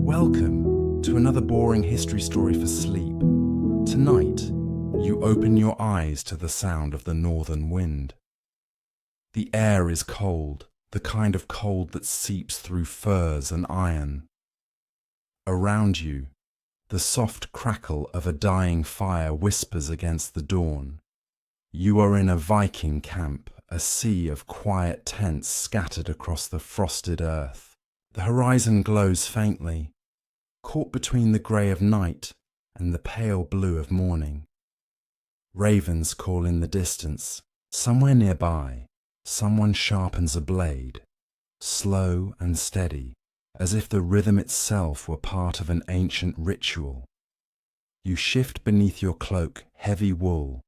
Welcome to another boring history story for sleep. Tonight, you open your eyes to the sound of the northern wind. The air is cold, the kind of cold that seeps through furs and iron. Around you, the soft crackle of a dying fire whispers against the dawn. You are in a Viking camp, a sea of quiet tents scattered across the frosted earth. The horizon glows faintly, caught between the grey of night and the pale blue of morning. Ravens call in the distance. Somewhere nearby, someone sharpens a blade, slow and steady, as if the rhythm itself were part of an ancient ritual. You shift beneath your cloak heavy wool,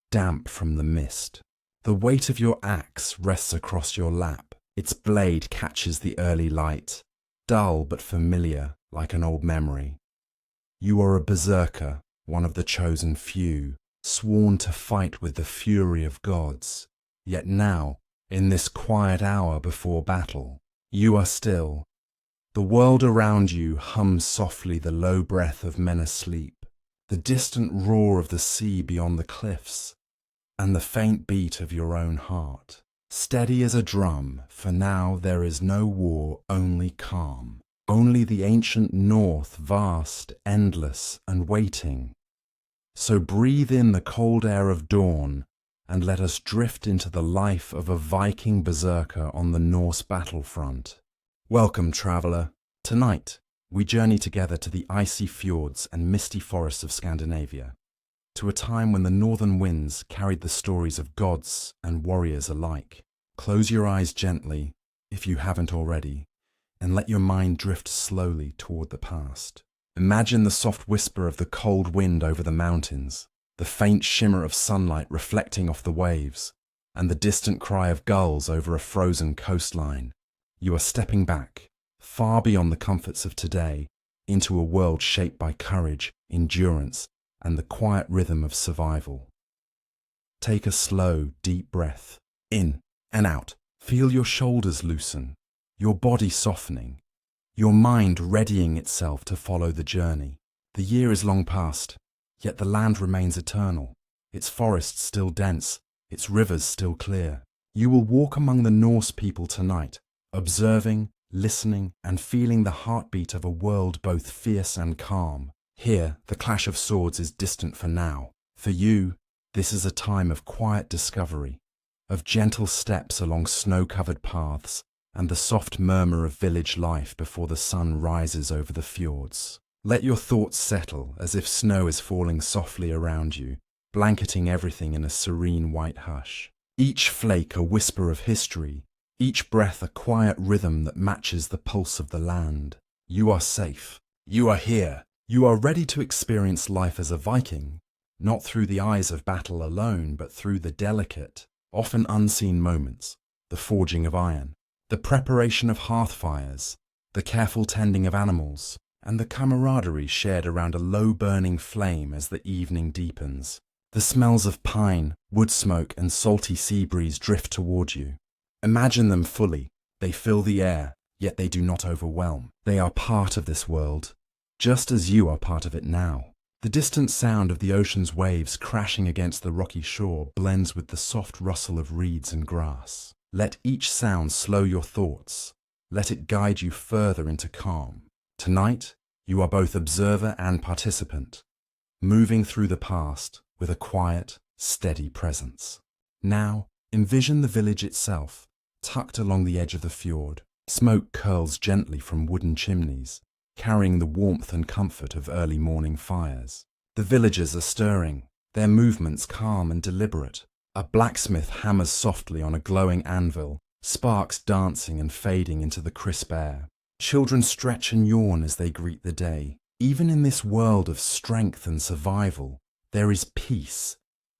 damp from the mist. The weight of your axe rests across your lap. Its blade catches the early light, dull but familiar, like an old memory. You are a berserker, one of the chosen few, sworn to fight with the fury of gods. Yet now, in this quiet hour before battle, you are still. The world around you hums softly the low breath of men asleep, the distant roar of the sea beyond the cliffs, and the faint beat of your own heart. Steady as a drum, for now there is no war, only calm. Only the ancient north, vast, endless, and waiting. So breathe in the cold air of dawn, and let us drift into the life of a Viking berserker on the Norse Battlefront. Welcome, traveller. Tonight, we journey together to the icy fjords and misty forests of Scandinavia, to a time when the northern winds carried the stories of gods and warriors alike. Close your eyes gently, if you haven't already, and let your mind drift slowly toward the past. Imagine the soft whisper of the cold wind over the mountains, the faint shimmer of sunlight reflecting off the waves, and the distant cry of gulls over a frozen coastline. You are stepping back, far beyond the comforts of today, into a world shaped by courage, endurance, and the quiet rhythm of survival. Take a slow, deep breath, in and out. Feel your shoulders loosen, your body softening, your mind readying itself to follow the journey. The year is long past, yet the land remains eternal, its forests still dense, its rivers still clear. You will walk among the Norse people tonight, observing, listening, and feeling the heartbeat of a world both fierce and calm. Here, the clash of swords is distant for now. For you, this is a time of quiet discovery, of gentle steps along snow-covered paths, and the soft murmur of village life before the sun rises over the fjords. Let your thoughts settle as if snow is falling softly around you, blanketing everything in a serene white hush. Each flake a whisper of history, each breath a quiet rhythm that matches the pulse of the land. You are safe. You are here. You are ready to experience life as a Viking, not through the eyes of battle alone, but through the delicate, often unseen moments, the forging of iron, the preparation of hearth fires, the careful tending of animals, and the camaraderie shared around a low-burning flame as the evening deepens. The smells of pine, wood smoke, and salty sea breeze drift toward you. Imagine them fully. They fill the air, yet they do not overwhelm. They are part of this world, just as you are part of it now. The distant sound of the ocean's waves crashing against the rocky shore blends with the soft rustle of reeds and grass. Let each sound slow your thoughts. Let it guide you further into calm. Tonight, you are both observer and participant, moving through the past with a quiet, steady presence. Now, envision the village itself, tucked along the edge of the fjord. Smoke curls gently from wooden chimneys, carrying the warmth and comfort of early morning fires. The villagers are stirring, their movements calm and deliberate. A blacksmith hammers softly on a glowing anvil, sparks dancing and fading into the crisp air. Children stretch and yawn as they greet the day. Even in this world of strength and survival, there is peace,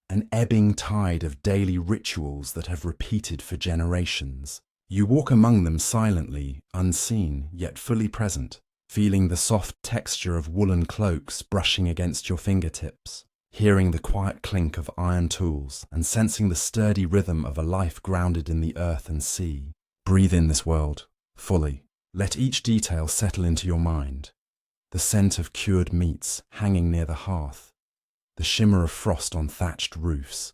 an ebbing tide of daily rituals that have repeated for generations. You walk among them silently, unseen, yet fully present, feeling the soft texture of woolen cloaks brushing against your fingertips, hearing the quiet clink of iron tools, and sensing the sturdy rhythm of a life grounded in the earth and sea. Breathe in this world, fully. Let each detail settle into your mind. the scent of cured meats hanging near the hearth, the shimmer of frost on thatched roofs,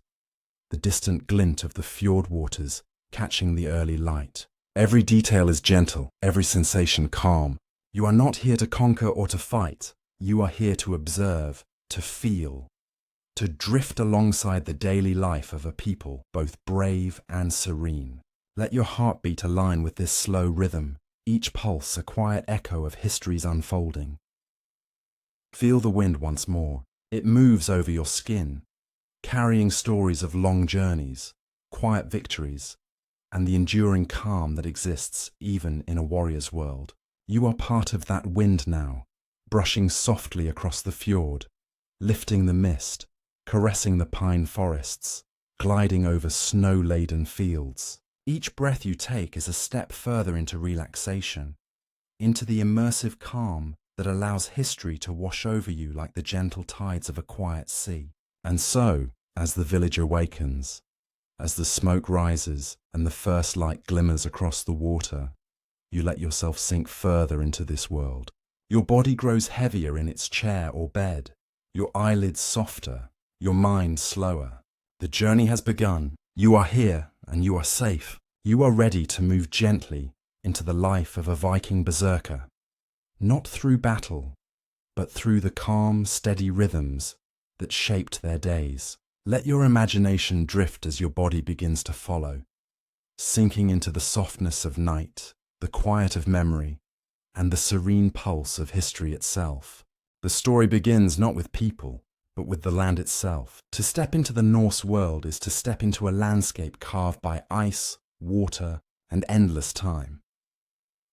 the distant glint of the fjord waters catching the early light. Every detail is gentle, every sensation calm. You are not here to conquer or to fight. You are here to observe, to feel, to drift alongside the daily life of a people both brave and serene. Let your heartbeat align with this slow rhythm, each pulse a quiet echo of history's unfolding. Feel the wind once more. It moves over your skin, carrying stories of long journeys, quiet victories, and the enduring calm that exists even in a warrior's world. You are part of that wind now, brushing softly across the fjord, lifting the mist, caressing the pine forests, gliding over snow-laden fields. Each breath you take is a step further into relaxation, into the immersive calm that allows history to wash over you like the gentle tides of a quiet sea. And so, as the village awakens, as the smoke rises and the first light glimmers across the water, you let yourself sink further into this world. Your body grows heavier in its chair or bed, your eyelids softer, your mind slower. The journey has begun. You are here and you are safe. You are ready to move gently into the life of a Viking Berserker. Not through battle, but through the calm, steady rhythms that shaped their days. Let your imagination drift as your body begins to follow, sinking into the softness of night, the quiet of memory, and the serene pulse of history itself. The story begins not with people, but with the land itself. To step into the Norse world is to step into a landscape carved by ice, water, and endless time.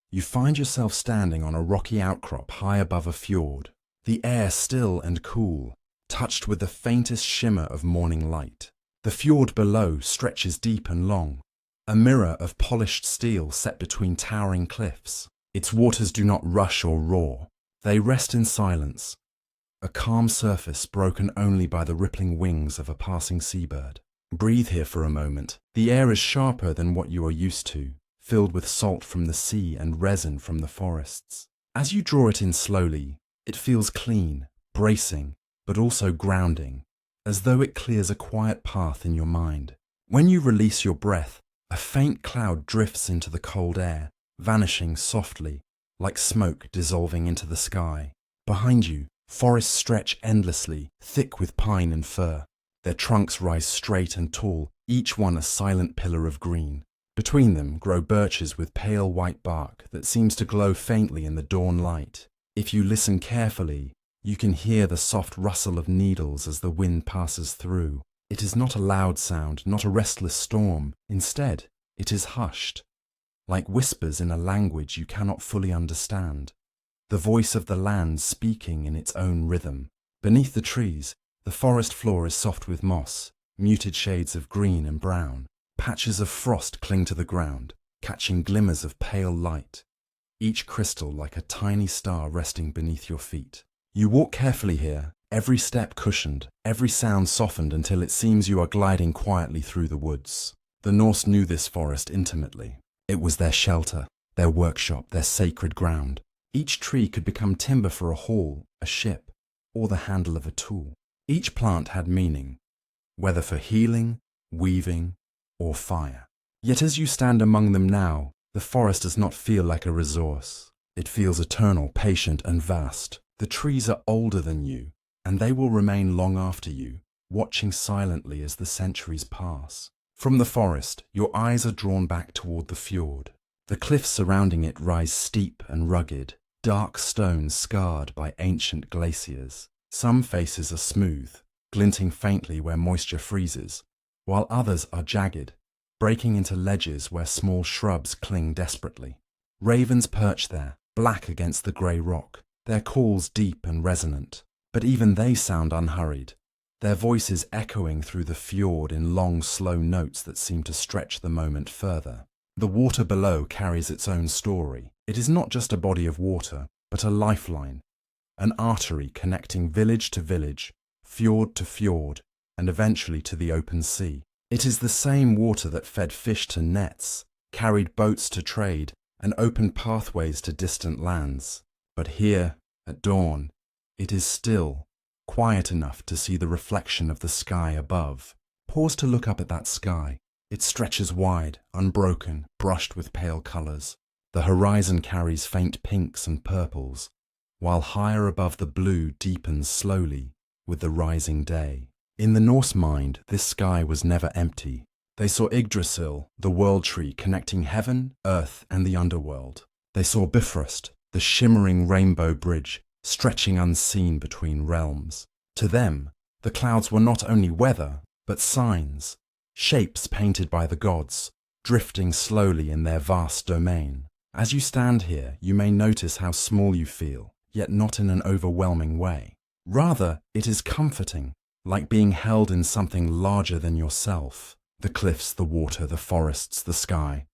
You find yourself standing on a rocky outcrop high above a fjord, the air still and cool, touched with the faintest shimmer of morning light. The fjord below stretches deep and long, a mirror of polished steel set between towering cliffs. Its waters do not rush or roar. They rest in silence, a calm surface broken only by the rippling wings of a passing seabird. Breathe here for a moment. The air is sharper than what you are used to, filled with salt from the sea and resin from the forests. As you draw it in slowly, it feels clean, bracing, but also grounding, as though it clears a quiet path in your mind. When you release your breath, a faint cloud drifts into the cold air, vanishing softly, like smoke dissolving into the sky. Behind you, forests stretch endlessly, thick with pine and fir. Their trunks rise straight and tall, each one a silent pillar of green. Between them grow birches with pale white bark that seems to glow faintly in the dawn light. If you listen carefully, you can hear the soft rustle of needles as the wind passes through. It is not a loud sound, not a restless storm. Instead, it is hushed, like whispers in a language you cannot fully understand. The voice of the land speaking in its own rhythm. Beneath the trees, the forest floor is soft with moss, muted shades of green and brown. Patches of frost cling to the ground, catching glimmers of pale light, each crystal like a tiny star resting beneath your feet. You walk carefully here, every step cushioned, every sound softened until it seems you are gliding quietly through the woods. The Norse knew this forest intimately. It was their shelter, their workshop, their sacred ground. Each tree could become timber for a hall, a ship, or the handle of a tool. Each plant had meaning, whether for healing, weaving, or fire. Yet as you stand among them now, the forest does not feel like a resource. It feels eternal, patient, and vast. The trees are older than you, and they will remain long after you, watching silently as the centuries pass. From the forest, your eyes are drawn back toward the fjord. The cliffs surrounding it rise steep and rugged, dark stones scarred by ancient glaciers. Some faces are smooth, glinting faintly where moisture freezes, while others are jagged, breaking into ledges where small shrubs cling desperately. Ravens perch there, black against the grey rock, their calls deep and resonant, but even they sound unhurried, their voices echoing through the fjord in long, slow notes that seem to stretch the moment further. The water below carries its own story. It is not just a body of water, but a lifeline, an artery connecting village to village, fjord to fjord, and eventually to the open sea. It is the same water that fed fish to nets, carried boats to trade, and opened pathways to distant lands. But here, At dawn, it is still, quiet enough to see the reflection of the sky above. Pause to look up at that sky. It stretches wide, unbroken, brushed with pale colours. The horizon carries faint pinks and purples, while higher above the blue deepens slowly with the rising day. In the Norse mind, this sky was never empty. They saw Yggdrasil, the world tree connecting heaven, earth, and the underworld. They saw Bifrost, the shimmering rainbow bridge, stretching unseen between realms. To them, the clouds were not only weather, but signs, shapes painted by the gods, drifting slowly in their vast domain. As you stand here, you may notice how small you feel, yet not in an overwhelming way. Rather, it is comforting, like being held in something larger than yourself. The cliffs, the water, the forests, the sky.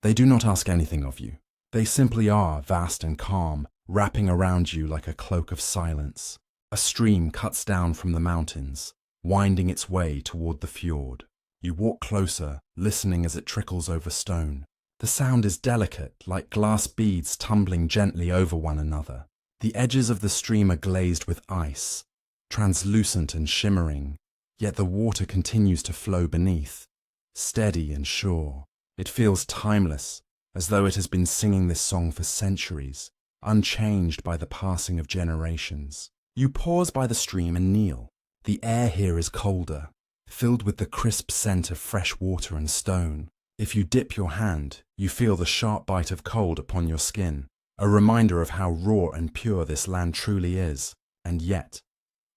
They do not ask anything of you. They simply are vast and calm, wrapping around you like a cloak of silence. A stream cuts down from the mountains, winding its way toward the fjord. You walk closer, listening as it trickles over stone. The sound is delicate, like glass beads tumbling gently over one another. The edges of the stream are glazed with ice, translucent and shimmering, yet the water continues to flow beneath, steady and sure. It feels timeless, as though it has been singing this song for centuries, unchanged by the passing of generations. You pause by the stream and kneel. The air here is colder, filled with the crisp scent of fresh water and stone. If you dip your hand, you feel the sharp bite of cold upon your skin, a reminder of how raw and pure this land truly is. And yet,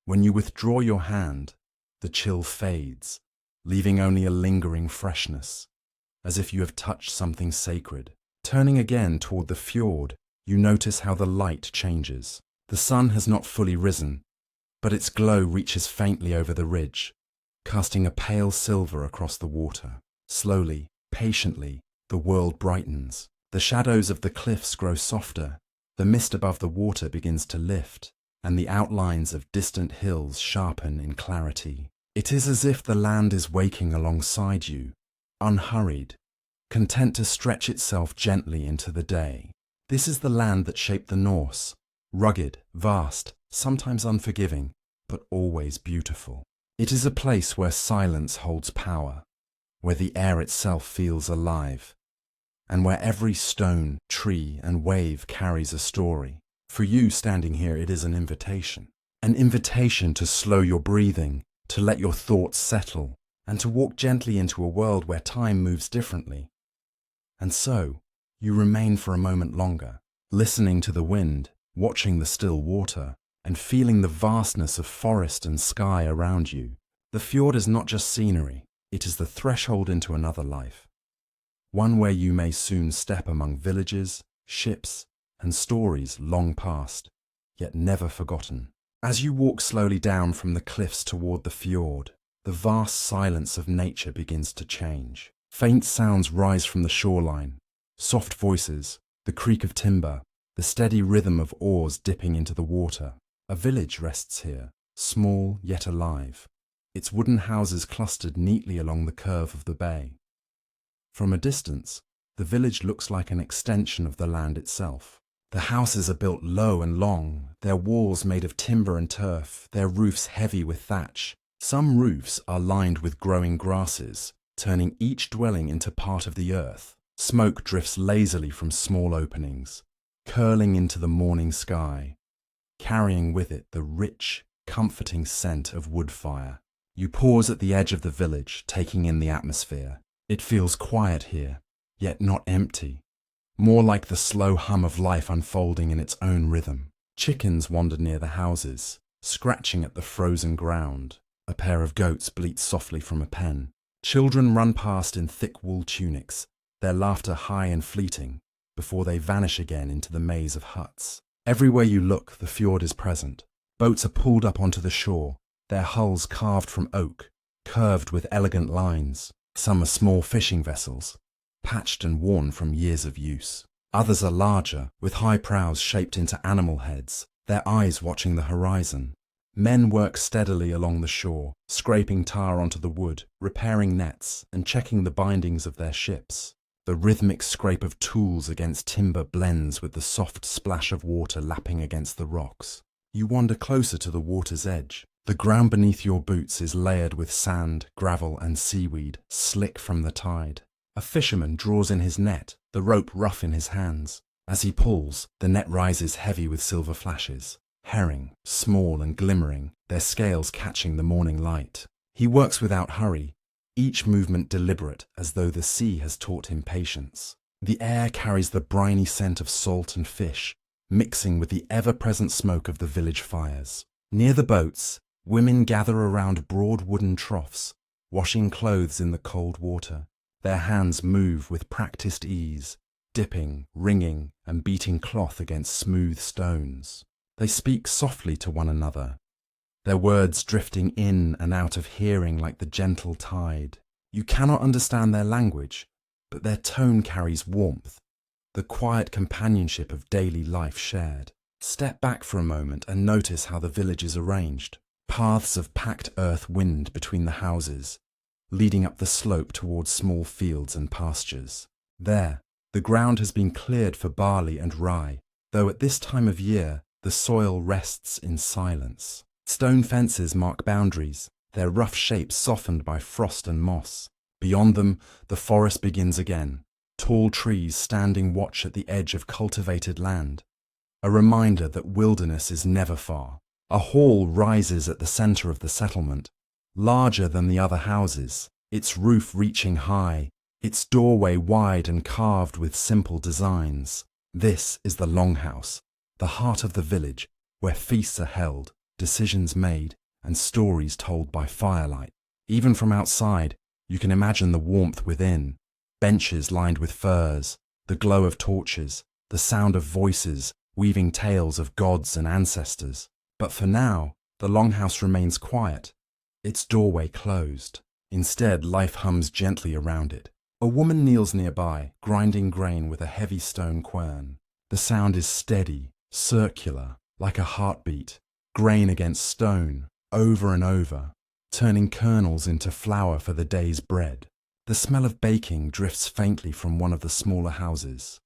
when you withdraw your hand, the chill fades, leaving only a lingering freshness, as if you have touched something sacred. Turning again toward the fjord, you notice how the light changes. The sun has not fully risen, but its glow reaches faintly over the ridge, casting a pale silver across the water. Slowly, patiently, the world brightens. The shadows of the cliffs grow softer, the mist above the water begins to lift, and the outlines of distant hills sharpen in clarity. It is as if the land is waking alongside you, unhurried, content to stretch itself gently into the day. This is the land that shaped the Norse, rugged, vast, sometimes unforgiving, but always beautiful. It is a place where silence holds power, where the air itself feels alive, and where every stone, tree, and wave carries a story. For you standing here, it is an invitation to slow your breathing, to let your thoughts settle, and to walk gently into a world where time moves differently. And so, you remain for a moment longer, listening to the wind, watching the still water, and feeling the vastness of forest and sky around you. The fjord is not just scenery, it is the threshold into another life. One where you may soon step among villages, ships, and stories long past, yet never forgotten. As you walk slowly down from the cliffs toward the fjord, the vast silence of nature begins to change. Faint sounds rise from the shoreline, soft voices, the creak of timber, the steady rhythm of oars dipping into the water. A village rests here, small yet alive, its wooden houses clustered neatly along the curve of the bay. From a distance, the village looks like an extension of the land itself. The houses are built low and long, their walls made of timber and turf, their roofs heavy with thatch. Some roofs are lined with growing grasses, turning each dwelling into part of the earth. Smoke drifts lazily from small openings, curling into the morning sky, carrying with it the rich, comforting scent of wood fire. You pause at the edge of the village, taking in the atmosphere. It feels quiet here, yet not empty, more like the slow hum of life unfolding in its own rhythm. Chickens wander near the houses, scratching at the frozen ground. A pair of goats bleat softly from a pen. Children run past in thick wool tunics, their laughter high and fleeting, before they vanish again into the maze of huts. Everywhere you look, the fjord is present. Boats are pulled up onto the shore, their hulls carved from oak, curved with elegant lines. Some are small fishing vessels, patched and worn from years of use. Others are larger, with high prows shaped into animal heads, their eyes watching the horizon. Men work steadily along the shore, scraping tar onto the wood, repairing nets, and checking the bindings of their ships. The rhythmic scrape of tools against timber blends with the soft splash of water lapping against the rocks. You wander closer to the water's edge. The ground beneath your boots is layered with sand, gravel, and seaweed, slick from the tide. A fisherman draws in his net, the rope rough in his hands. As he pulls, the net rises heavy with silver flashes. Herring, small and glimmering, their scales catching the morning light. He works without hurry, each movement deliberate as though the sea has taught him patience. The air carries the briny scent of salt and fish, mixing with the ever-present smoke of the village fires. Near the boats, women gather around broad wooden troughs, washing clothes in the cold water. Their hands move with practiced ease, dipping, wringing, and beating cloth against smooth stones. They speak softly to one another, their words drifting in and out of hearing like the gentle tide. You cannot understand their language, but their tone carries warmth, the quiet companionship of daily life shared. Step back for a moment and notice how the village is arranged. Paths of packed earth wind between the houses, leading up the slope towards small fields and pastures. There, the ground has been cleared for barley and rye, though at this time of year the soil rests in silence. Stone fences mark boundaries, their rough shapes softened by frost and moss. Beyond them, the forest begins again, tall trees standing watch at the edge of cultivated land, a reminder that wilderness is never far. A hall rises at the center of the settlement, larger than the other houses, its roof reaching high, its doorway wide and carved with simple designs. This is the Longhouse, the heart of the village, where feasts are held, decisions made, and stories told by firelight. Even from outside, you can imagine the warmth within. Benches lined with furs, the glow of torches, the sound of voices weaving tales of gods and ancestors. But for now, the Longhouse remains quiet, its doorway closed. Instead, life hums gently around it. A woman kneels nearby, grinding grain with a heavy stone quern. The sound is steady, circular, like a heartbeat, grain against stone, over and over, turning kernels into flour for the day's bread. The smell of baking drifts faintly from one of the smaller houses.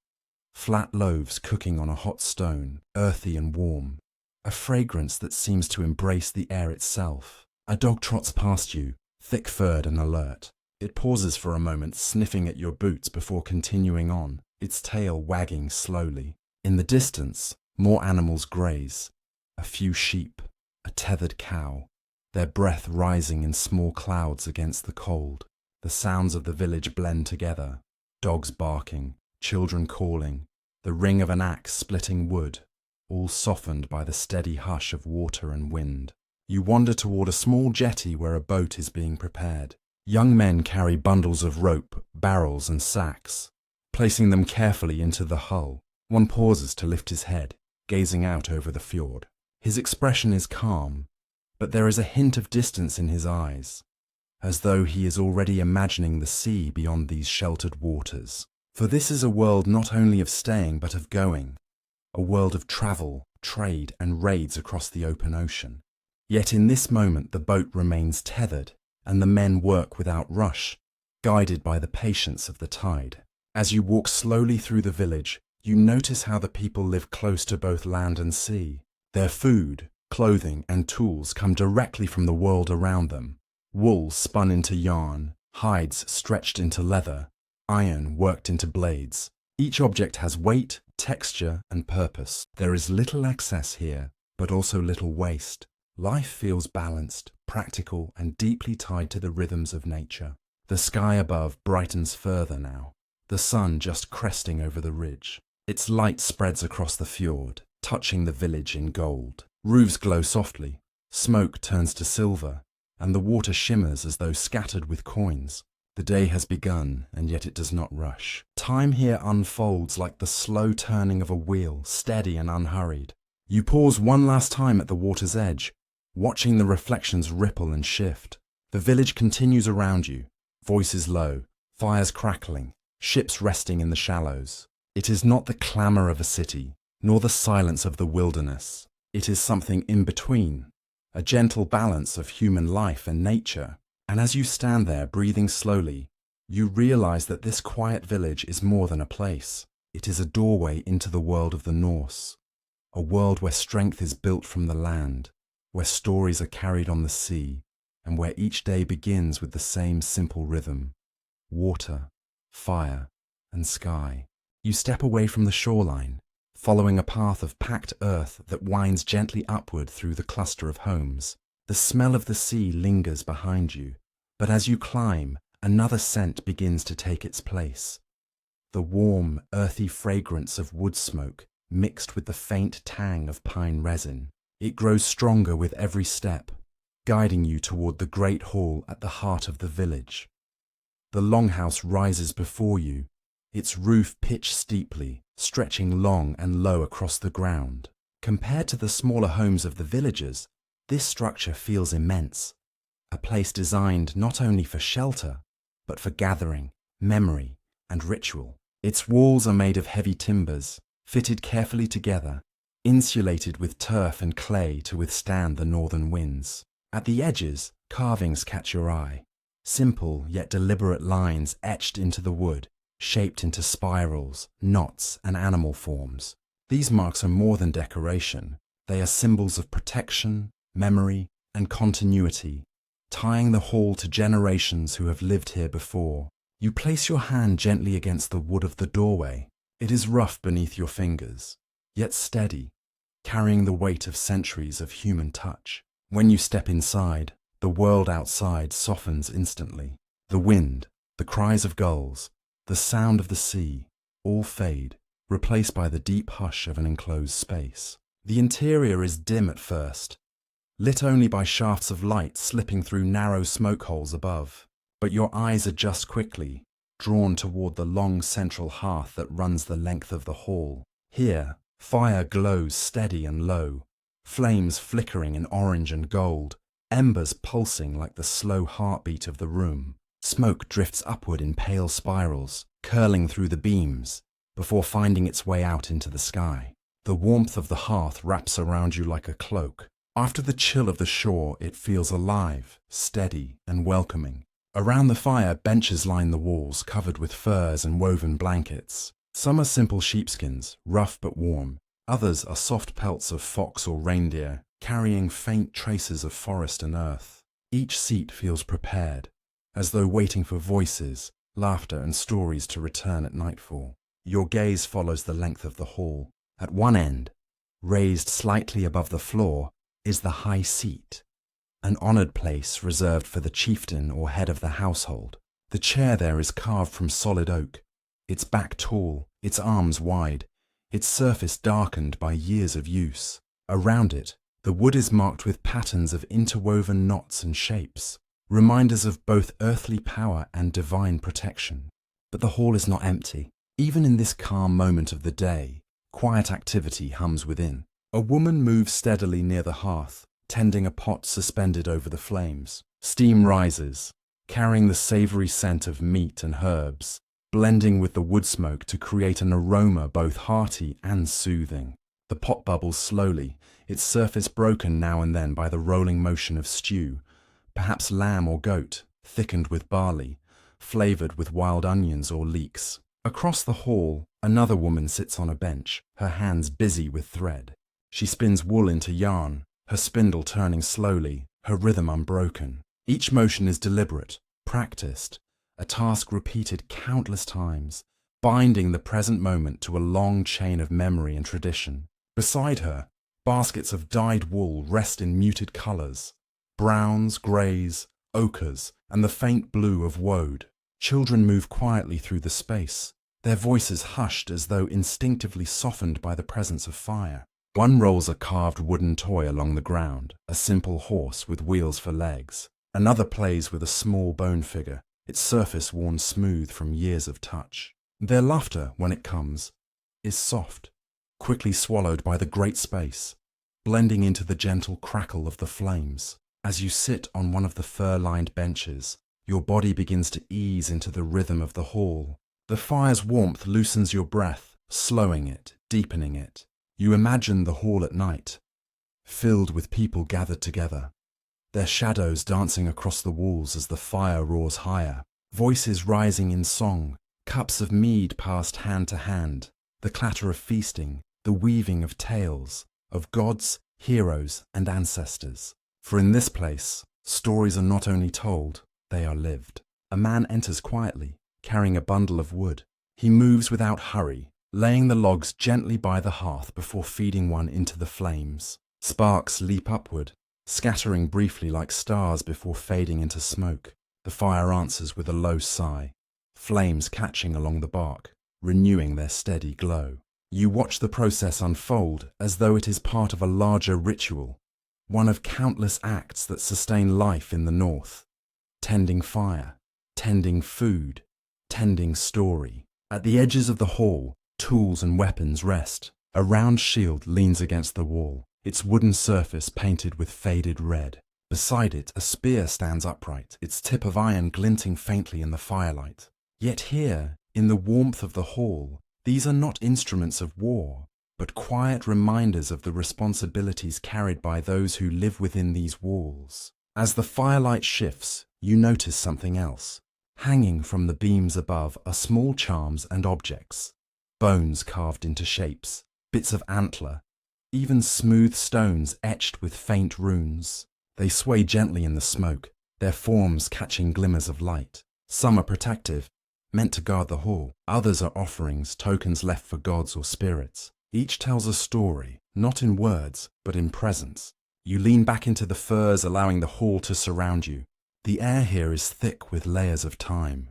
Flat loaves cooking on a hot stone, earthy and warm. A fragrance that seems to embrace the air itself. A dog trots past you, thick-furred and alert. It pauses for a moment, sniffing at your boots before continuing on, its tail wagging slowly. In the distance, more animals graze. A few sheep, a tethered cow, their breath rising in small clouds against the cold. The sounds of the village blend together. Dogs barking, children calling, the ring of an axe splitting wood, all softened by the steady hush of water and wind. You wander toward a small jetty where a boat is being prepared. Young men carry bundles of rope, barrels and sacks, placing them carefully into the hull. One pauses to lift his head, gazing out over the fjord. His expression is calm, but there is a hint of distance in his eyes, as though he is already imagining the sea beyond these sheltered waters. For this is a world not only of staying but of going, a world of travel, trade and raids across the open ocean. Yet in this moment the boat remains tethered, and the men work without rush, guided by the patience of the tide. As you walk slowly through the village, you notice how the people live close to both land and sea. Their food, clothing, and tools come directly from the world around them. Wool spun into yarn, hides stretched into leather, iron worked into blades. Each object has weight, texture, and purpose. There is little excess here, but also little waste. Life feels balanced, practical, and deeply tied to the rhythms of nature. The sky above brightens further now, the sun just cresting over the ridge. Its light spreads across the fjord, touching the village in gold. Roofs glow softly, smoke turns to silver, and the water shimmers as though scattered with coins. The day has begun, and yet it does not rush. Time here unfolds like the slow turning of a wheel, steady and unhurried. You pause one last time at the water's edge, watching the reflections ripple and shift. The village continues around you, voices low, fires crackling, ships resting in the shallows. It is not the clamour of a city, nor the silence of the wilderness. It is something in between, a gentle balance of human life and nature. And as you stand there breathing slowly, You realize that this quiet village is more than a place. It is a doorway into the world of the Norse, a world where strength is built from the land, where stories are carried on the sea, and where each day begins with the same simple rhythm: water, fire, and sky. You step away from the shoreline, following a path of packed earth that winds gently upward through the cluster of homes. The smell of the sea lingers behind you, but as you climb, another scent begins to take its place. The warm, earthy fragrance of wood smoke mixed with the faint tang of pine resin. It grows stronger with every step, guiding you toward the great hall at the heart of the village. The longhouse rises before you, its roof pitched steeply, stretching long and low across the ground. Compared to the smaller homes of the villagers, this structure feels immense, a place designed not only for shelter, but for gathering, memory, and ritual. Its walls are made of heavy timbers, fitted carefully together, insulated with turf and clay to withstand the northern winds. At the edges, carvings catch your eye, simple yet deliberate lines etched into the wood, shaped into spirals, knots, and animal forms. These marks are more than decoration. They are symbols of protection, memory, and continuity, tying the hall to generations who have lived here before. You place your hand gently against the wood of the doorway. It is rough beneath your fingers, yet steady, carrying the weight of centuries of human touch. When you step inside, the world outside softens instantly. The wind, the cries of gulls, the sound of the sea, all fade, replaced by the deep hush of an enclosed space. The interior is dim at first, lit only by shafts of light slipping through narrow smoke holes above. But your eyes adjust quickly, drawn toward the long central hearth that runs the length of the hall. Here, fire glows steady and low, flames flickering in orange and gold, embers pulsing like the slow heartbeat of the room. Smoke drifts upward in pale spirals, curling through the beams, before finding its way out into the sky. The warmth of the hearth wraps around you like a cloak. After the chill of the shore, it feels alive, steady, and welcoming. Around the fire, benches line the walls, covered with furs and woven blankets. Some are simple sheepskins, rough but warm. Others are soft pelts of fox or reindeer, carrying faint traces of forest and earth. Each seat feels prepared, as though waiting for voices, laughter, and stories to return at nightfall. Your gaze follows the length of the hall. At one end, raised slightly above the floor, is the high seat, an honored place reserved for the chieftain or head of the household. The chair there is carved from solid oak, its back tall, its arms wide, its surface darkened by years of use. Around it, the wood is marked with patterns of interwoven knots and shapes, reminders of both earthly power and divine protection. But the hall is not empty. Even in this calm moment of the day, quiet activity hums within. A woman moves steadily near the hearth, tending a pot suspended over the flames. Steam rises, carrying the savory scent of meat and herbs, blending with the wood smoke to create an aroma both hearty and soothing. The pot bubbles slowly, its surface broken now and then by the rolling motion of stew, perhaps lamb or goat, thickened with barley, flavored with wild onions or leeks. Across the hall, another woman sits on a bench, her hands busy with thread. She spins wool into yarn, her spindle turning slowly, her rhythm unbroken. Each motion is deliberate, practiced, a task repeated countless times, binding the present moment to a long chain of memory and tradition. Beside her, baskets of dyed wool rest in muted colours, browns, greys, ochres, and the faint blue of woad. Children move quietly through the space, their voices hushed as though instinctively softened by the presence of fire. One rolls a carved wooden toy along the ground, a simple horse with wheels for legs. Another plays with a small bone figure, its surface worn smooth from years of touch. Their laughter, when it comes, is soft, quickly swallowed by the great space, blending into the gentle crackle of the flames. As you sit on one of the fur-lined benches, your body begins to ease into the rhythm of the hall. The fire's warmth loosens your breath, slowing it, deepening it. You imagine the hall at night, filled with people gathered together, their shadows dancing across the walls as the fire roars higher. voices rising in song, cups of mead passed hand to hand, the clatter of feasting, the weaving of tales, of gods, heroes, and ancestors. For in this place, stories are not only told, they are lived. A man enters quietly, carrying a bundle of wood. He moves without hurry, laying the logs gently by the hearth before feeding one into the flames. Sparks leap upward, scattering briefly like stars before fading into smoke. The fire answers with a low sigh, flames catching along the bark, renewing their steady glow. You watch the process unfold as though it is part of a larger ritual, one of countless acts that sustain life in the north. Tending fire, tending food, tending story. At the edges of the hall, tools and weapons rest. A round shield leans against the wall, its wooden surface painted with faded red. Beside it, a spear stands upright, its tip of iron glinting faintly in the firelight. Yet here, in the warmth of the hall, these are not instruments of war, but quiet reminders of the responsibilities carried by those who live within these walls. As the firelight shifts, you notice something else. Hanging from the beams above are small charms and objects. Bones carved into shapes, bits of antler, even smooth stones etched with faint runes. They sway gently in the smoke, their forms catching glimmers of light. Some are protective, meant to guard the hall. Others are offerings, tokens left for gods or spirits. Each tells a story, not in words, but in presence. You lean back into the furs, allowing the hall to surround you. The air here is thick with layers of time.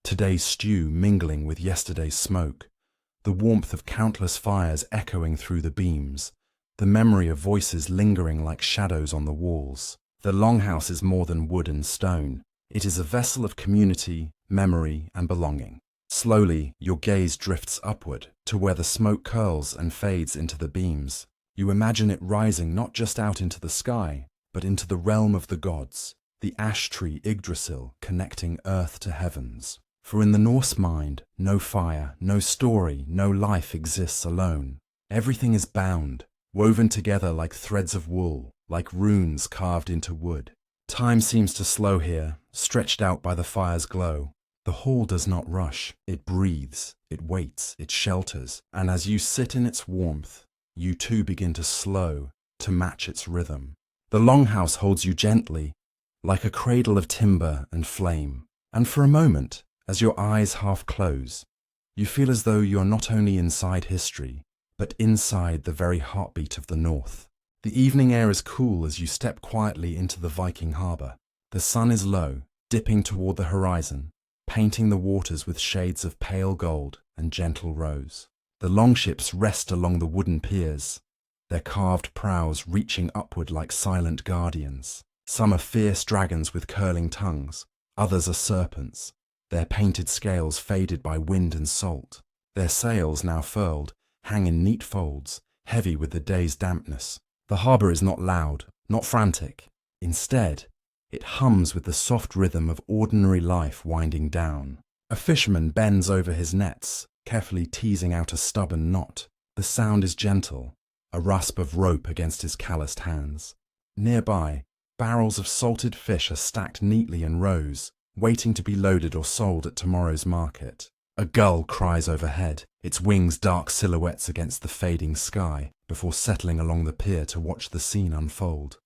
Today's stew mingling with yesterday's smoke. The warmth of countless fires echoing through the beams. The memory of voices lingering like shadows on the walls. The longhouse is more than wood and stone. It is a vessel of community, memory, and belonging. Slowly, your gaze drifts upward to where the smoke curls and fades into the beams. You imagine it rising not just out into the sky, but into the realm of the gods, the ash tree Yggdrasil connecting earth to heavens. For in the Norse mind, no fire, no story, no life exists alone. Everything is bound, woven together like threads of wool, like runes carved into wood. Time seems to slow here, stretched out by the fire's glow. The hall does not rush, it breathes, it waits, it shelters, and as you sit in its warmth, you too begin to slow, to match its rhythm. The longhouse holds you gently, like a cradle of timber and flame. And for a moment, as your eyes half close, you feel as though you are not only inside history, but inside the very heartbeat of the north. The evening air is cool as you step quietly into the Viking harbour. The sun is low, dipping toward the horizon, painting the waters with shades of pale gold and gentle rose. The longships rest along the wooden piers, their carved prows reaching upward like silent guardians. Some are fierce dragons with curling tongues, others are serpents, their painted scales faded by wind and salt. Their sails, now furled, hang in neat folds, heavy with the day's dampness. The harbour is not loud, not frantic. Instead, it hums with the soft rhythm of ordinary life winding down. A fisherman bends over his nets, carefully teasing out a stubborn knot. The sound is gentle, a rasp of rope against his calloused hands. Nearby, barrels of salted fish are stacked neatly in rows, waiting to be loaded or sold at tomorrow's market. A gull cries overhead, its wings dark silhouettes against the fading sky, before settling along the pier to watch the scene unfold.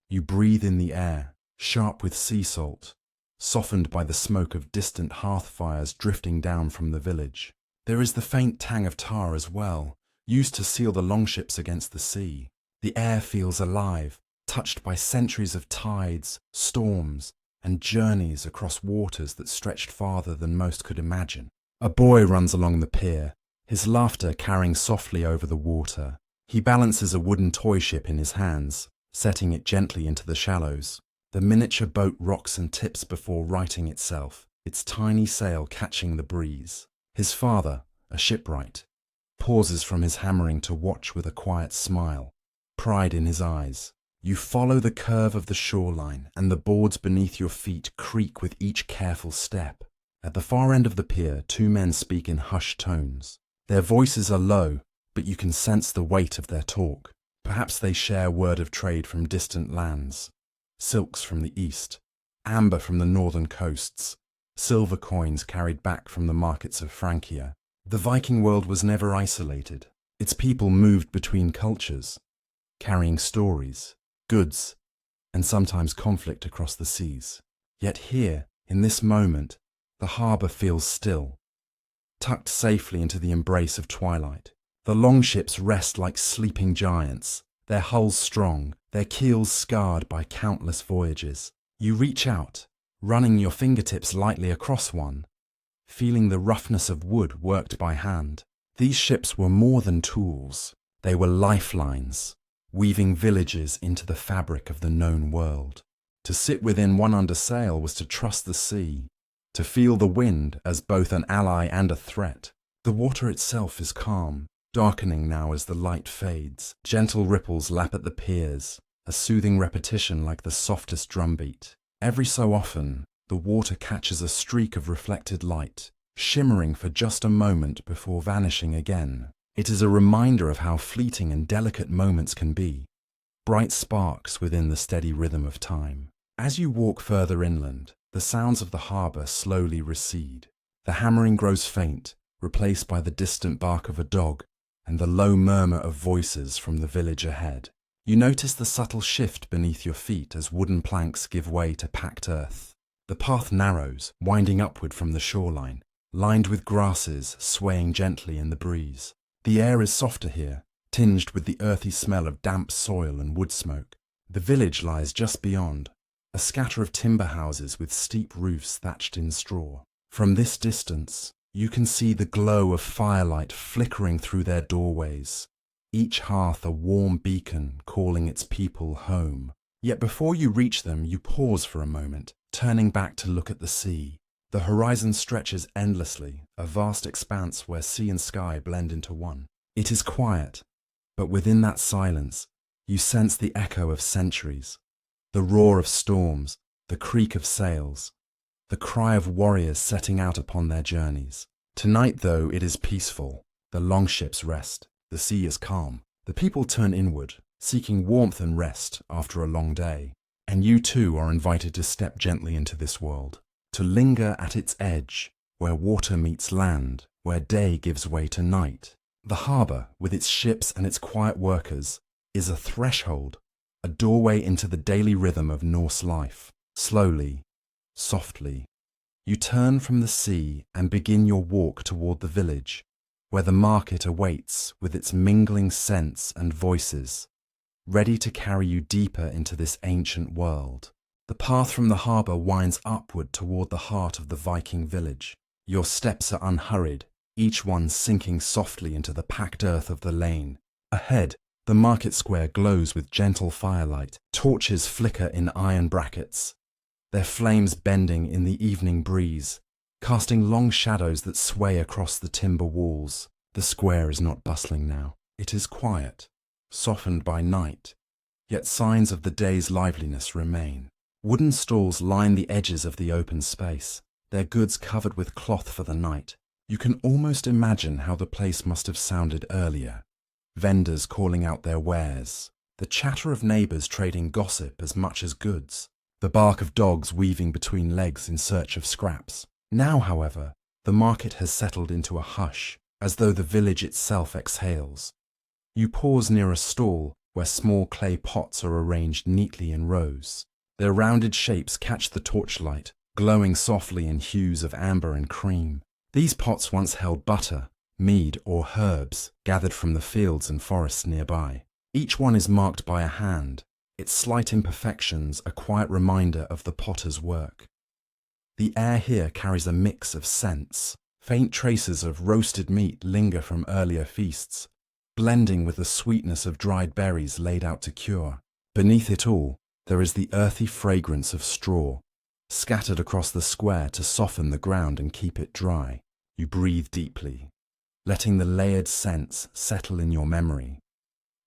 You breathe in the air, sharp with sea salt, softened by the smoke of distant hearth fires drifting down from the village. There is the faint tang of tar as well, used to seal the longships against the sea. The air feels alive, touched by centuries of tides, storms, and journeys across waters that stretched farther than most could imagine. A boy runs along the pier, his laughter carrying softly over the water. He balances a wooden toy ship in his hands, setting it gently into the shallows. The miniature boat rocks and tips before righting itself, its tiny sail catching the breeze. His father, a shipwright, pauses from his hammering to watch with a quiet smile, pride in his eyes. You follow the curve of the shoreline, and the boards beneath your feet creak with each careful step. At the far end of the pier, two men speak in hushed tones. Their voices are low, but you can sense the weight of their talk. Perhaps they share word of trade from distant lands. Silks from the east, amber from the northern coasts, silver coins carried back from the markets of Francia. The Viking world was never isolated. Its people moved between cultures, carrying stories, goods, and sometimes conflict across the seas. Yet here, in this moment, the harbour feels still, tucked safely into the embrace of twilight. The longships rest like sleeping giants, their hulls strong, their keels scarred by countless voyages. You reach out, running your fingertips lightly across one, feeling the roughness of wood worked by hand. These ships were more than tools. They were lifelines, weaving villages into the fabric of the known world. To sit within one under sail was to trust the sea, to feel the wind as both an ally and a threat. The water itself is calm, darkening now as the light fades. Gentle ripples lap at the piers, a soothing repetition like the softest drumbeat. Every so often, the water catches a streak of reflected light, shimmering for just a moment before vanishing again. It is a reminder of how fleeting and delicate moments can be, bright sparks within the steady rhythm of time. As you walk further inland, the sounds of the harbour slowly recede. The hammering grows faint, replaced by the distant bark of a dog and the low murmur of voices from the village ahead. You notice the subtle shift beneath your feet as wooden planks give way to packed earth. The path narrows, winding upward from the shoreline, lined with grasses swaying gently in the breeze. The air is softer here, tinged with the earthy smell of damp soil and wood smoke. The village lies just beyond, a scatter of timber houses with steep roofs thatched in straw. From this distance, you can see the glow of firelight flickering through their doorways, each hearth a warm beacon calling its people home. Yet before you reach them, you pause for a moment, turning back to look at the sea. The horizon stretches endlessly, a vast expanse where sea and sky blend into one. It is quiet, but within that silence, you sense the echo of centuries, the roar of storms, the creak of sails, the cry of warriors setting out upon their journeys. Tonight, though, it is peaceful. The longships rest, the sea is calm. The people turn inward, seeking warmth and rest after a long day. And you too are invited to step gently into this world, to linger at its edge, where water meets land, where day gives way to night. The harbour, with its ships and its quiet workers, is a threshold, a doorway into the daily rhythm of Norse life. Slowly, softly, you turn from the sea and begin your walk toward the village, where the market awaits with its mingling scents and voices, ready to carry you deeper into this ancient world. The path from the harbour winds upward toward the heart of the Viking village. Your steps are unhurried, each one sinking softly into the packed earth of the lane. Ahead, the market square glows with gentle firelight. Torches flicker in iron brackets, their flames bending in the evening breeze, casting long shadows that sway across the timber walls. The square is not bustling now. It is quiet, softened by night, yet signs of the day's liveliness remain. Wooden stalls line the edges of the open space, their goods covered with cloth for the night. You can almost imagine how the place must have sounded earlier. Vendors calling out their wares, the chatter of neighbours trading gossip as much as goods, the bark of dogs weaving between legs in search of scraps. Now, however, the market has settled into a hush, as though the village itself exhales. You pause near a stall where small clay pots are arranged neatly in rows. Their rounded shapes catch the torchlight, glowing softly in hues of amber and cream. These pots once held butter, mead, or herbs gathered from the fields and forests nearby. Each one is marked by a hand, its slight imperfections a quiet reminder of the potter's work. The air here carries a mix of scents. Faint traces of roasted meat linger from earlier feasts, blending with the sweetness of dried berries laid out to cure. Beneath it all, there is the earthy fragrance of straw, scattered across the square to soften the ground and keep it dry. You breathe deeply, letting the layered scents settle in your memory,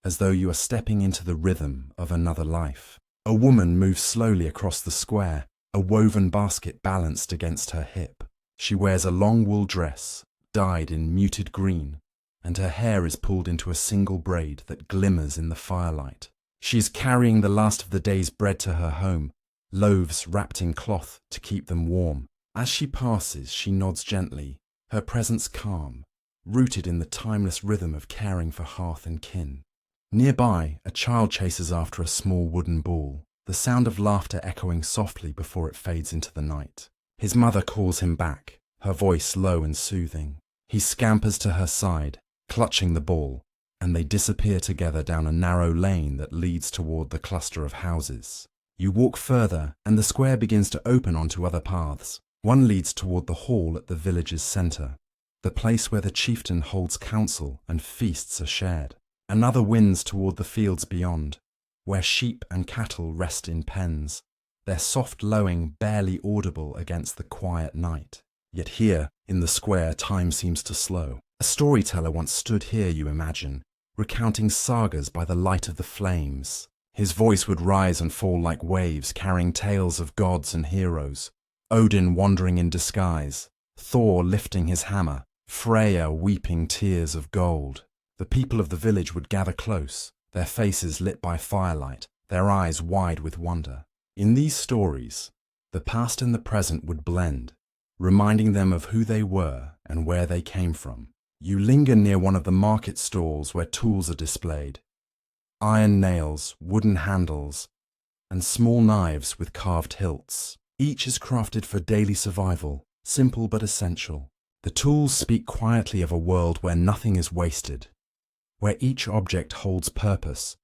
as though you are stepping into the rhythm of another life. A woman moves slowly across the square, a woven basket balanced against her hip. She wears a long wool dress, dyed in muted green, and her hair is pulled into a single braid that glimmers in the firelight. She is carrying the last of the day's bread to her home, loaves wrapped in cloth to keep them warm. As she passes, she nods gently, her presence calm, rooted in the timeless rhythm of caring for hearth and kin. Nearby, a child chases after a small wooden ball, the sound of laughter echoing softly before it fades into the night. His mother calls him back, her voice low and soothing. He scampers to her side, clutching the ball, and they disappear together down a narrow lane that leads toward the cluster of houses. You walk further, and the square begins to open onto other paths. One leads toward the hall at the village's center, the place where the chieftain holds council and feasts are shared. Another winds toward the fields beyond, where sheep and cattle rest in pens, their soft lowing barely audible against the quiet night. Yet here, in the square, time seems to slow. A storyteller once stood here, you imagine, recounting sagas by the light of the flames. His voice would rise and fall like waves, carrying tales of gods and heroes. Odin wandering in disguise, Thor lifting his hammer, Freya weeping tears of gold. The people of the village would gather close, their faces lit by firelight, their eyes wide with wonder. In these stories, the past and the present would blend, reminding them of who they were and where they came from. You linger near one of the market stalls where tools are displayed. Iron nails, wooden handles, and small knives with carved hilts. Each is crafted for daily survival, simple but essential. The tools speak quietly of a world where nothing is wasted, where each object holds purpose,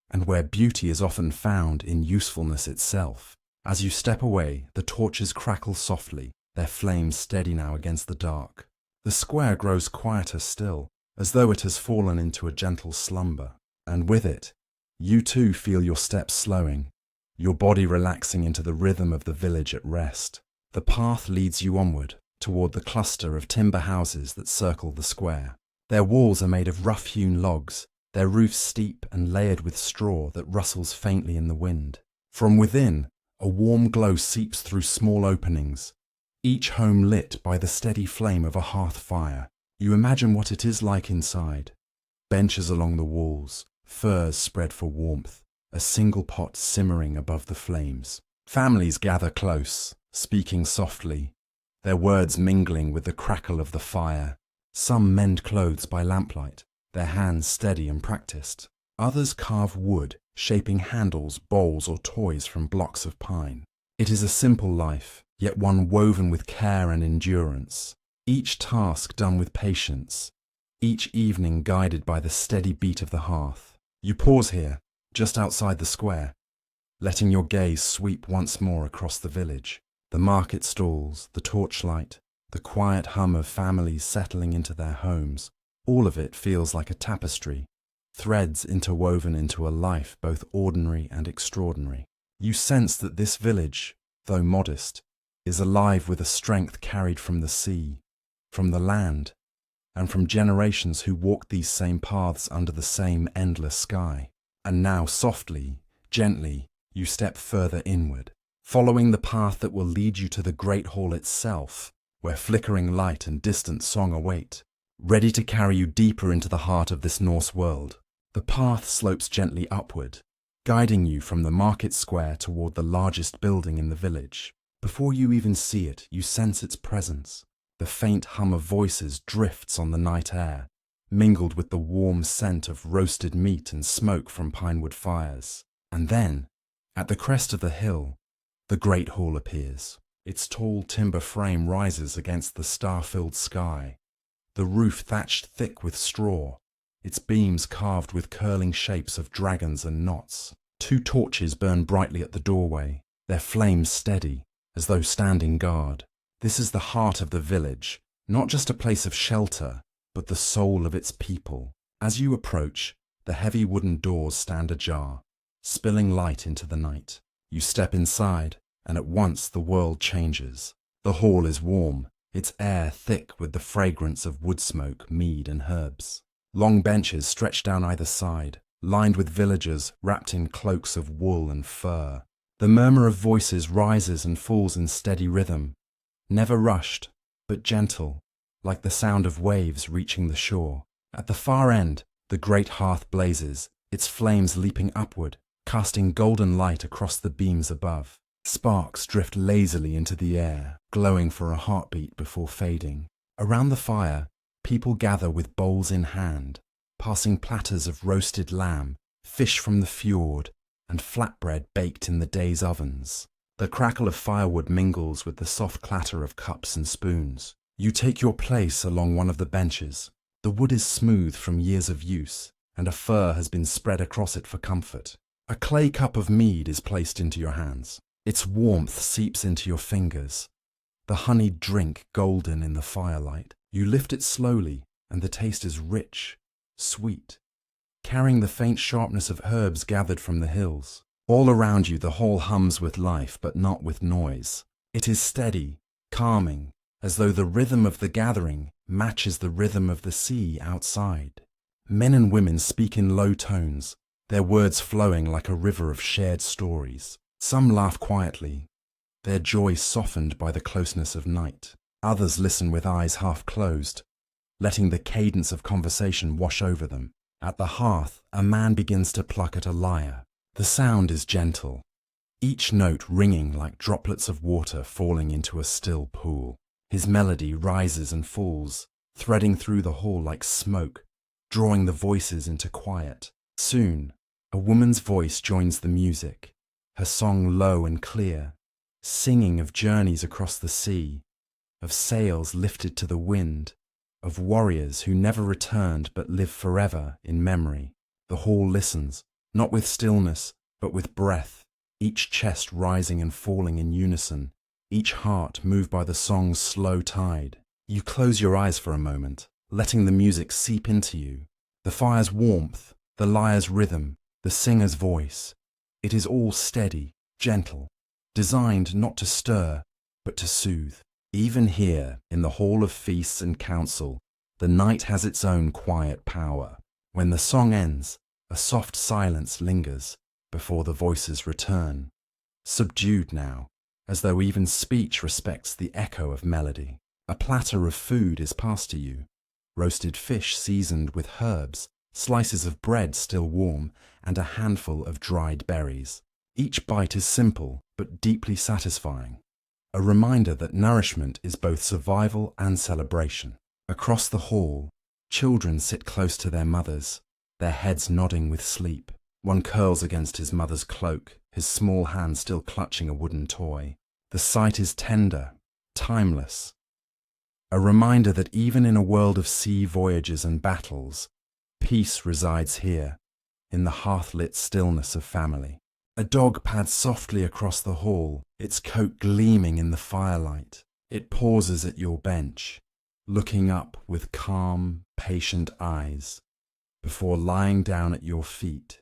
and where beauty is often found in usefulness itself. As you step away, the torches crackle softly, their flames steady now against the dark. The square grows quieter still, as though it has fallen into a gentle slumber. And with it, you too feel your steps slowing, your body relaxing into the rhythm of the village at rest. The path leads you onward, toward the cluster of timber houses that circle the square. Their walls are made of rough-hewn logs, their roofs steep and layered with straw that rustles faintly in the wind. From within, a warm glow seeps through small openings, each home lit by the steady flame of a hearth fire. You imagine what it is like inside. Benches along the walls, furs spread for warmth, a single pot simmering above the flames. Families gather close, speaking softly, their words mingling with the crackle of the fire. Some mend clothes by lamplight, their hands steady and practiced. Others carve wood, shaping handles, bowls, or toys from blocks of pine. It is a simple life, yet one woven with care and endurance. Each task done with patience, each evening guided by the steady beat of the hearth. You pause here, just outside the square, letting your gaze sweep once more across the village. The market stalls, the torchlight, the quiet hum of families settling into their homes, all of it feels like a tapestry, threads interwoven into a life both ordinary and extraordinary. You sense that this village, though modest, is alive with a strength carried from the sea, from the land, and from generations who walked these same paths under the same endless sky. And now softly, gently, you step further inward, following the path that will lead you to the great hall itself, where flickering light and distant song await, ready to carry you deeper into the heart of this Norse world. The path slopes gently upward, guiding you from the market square toward the largest building in the village. Before you even see it, you sense its presence. The faint hum of voices drifts on the night air, mingled with the warm scent of roasted meat and smoke from pinewood fires. And then, at the crest of the hill, the great hall appears. Its tall timber frame rises against the star-filled sky, the roof thatched thick with straw, its beams carved with curling shapes of dragons and knots. 2 torches burn brightly at the doorway, their flames steady, as though standing guard. This is the heart of the village, not just a place of shelter, but the soul of its people. As you approach, the heavy wooden doors stand ajar, spilling light into the night. You step inside, and at once the world changes. The hall is warm, its air thick with the fragrance of wood smoke, mead, and herbs. Long benches stretch down either side, lined with villagers wrapped in cloaks of wool and fur. The murmur of voices rises and falls in steady rhythm, never rushed, but gentle, like the sound of waves reaching the shore. At the far end, the great hearth blazes, its flames leaping upward, casting golden light across the beams above. Sparks drift lazily into the air, glowing for a heartbeat before fading. Around the fire, people gather with bowls in hand, passing platters of roasted lamb, fish from the fjord, and flatbread baked in the day's ovens. The crackle of firewood mingles with the soft clatter of cups and spoons. You take your place along one of the benches. The wood is smooth from years of use, and a fur has been spread across it for comfort. A clay cup of mead is placed into your hands. Its warmth seeps into your fingers, the honeyed drink golden in the firelight. You lift it slowly, and the taste is rich, sweet, carrying the faint sharpness of herbs gathered from the hills. All around you the hall hums with life, but not with noise. It is steady, calming, as though the rhythm of the gathering matches the rhythm of the sea outside. Men and women speak in low tones, their words flowing like a river of shared stories. Some laugh quietly, their joy softened by the closeness of night. Others listen with eyes half closed, letting the cadence of conversation wash over them. At the hearth, a man begins to pluck at a lyre. The sound is gentle, each note ringing like droplets of water falling into a still pool. His melody rises and falls, threading through the hall like smoke, drawing the voices into quiet. Soon, a woman's voice joins the music, her song low and clear, singing of journeys across the sea, of sails lifted to the wind, of warriors who never returned but live forever in memory. The hall listens, not with stillness, but with breath, each chest rising and falling in unison, each heart moved by the song's slow tide. You close your eyes for a moment, letting the music seep into you. The fire's warmth, the lyre's rhythm, the singer's voice. It is all steady, gentle, designed not to stir, but to soothe. Even here, in the hall of feasts and council, the night has its own quiet power. When the song ends, a soft silence lingers before the voices return, subdued now, as though even speech respects the echo of melody. A platter of food is passed to you, roasted fish seasoned with herbs, slices of bread still warm, and a handful of dried berries. Each bite is simple, but deeply satisfying, a reminder that nourishment is both survival and celebration. Across the hall, children sit close to their mothers, their heads nodding with sleep. One curls against his mother's cloak, his small hand still clutching a wooden toy. The sight is tender, timeless, a reminder that even in a world of sea voyages and battles, peace resides here, in the hearth-lit stillness of family. A dog pads softly across the hall, its coat gleaming in the firelight. It pauses at your bench, looking up with calm, patient eyes, before lying down at your feet,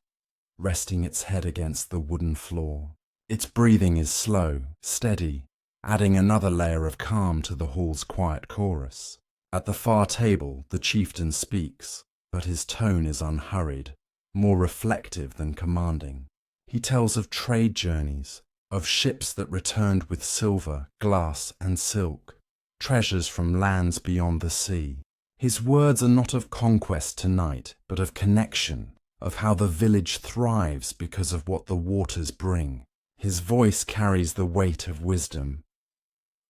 resting its head against the wooden floor. Its breathing is slow, steady, adding another layer of calm to the hall's quiet chorus. At the far table, the chieftain speaks, but his tone is unhurried, more reflective than commanding. He tells of trade journeys, of ships that returned with silver, glass, and silk, treasures from lands beyond the sea. His words are not of conquest tonight, but of connection, of how the village thrives because of what the waters bring. His voice carries the weight of wisdom,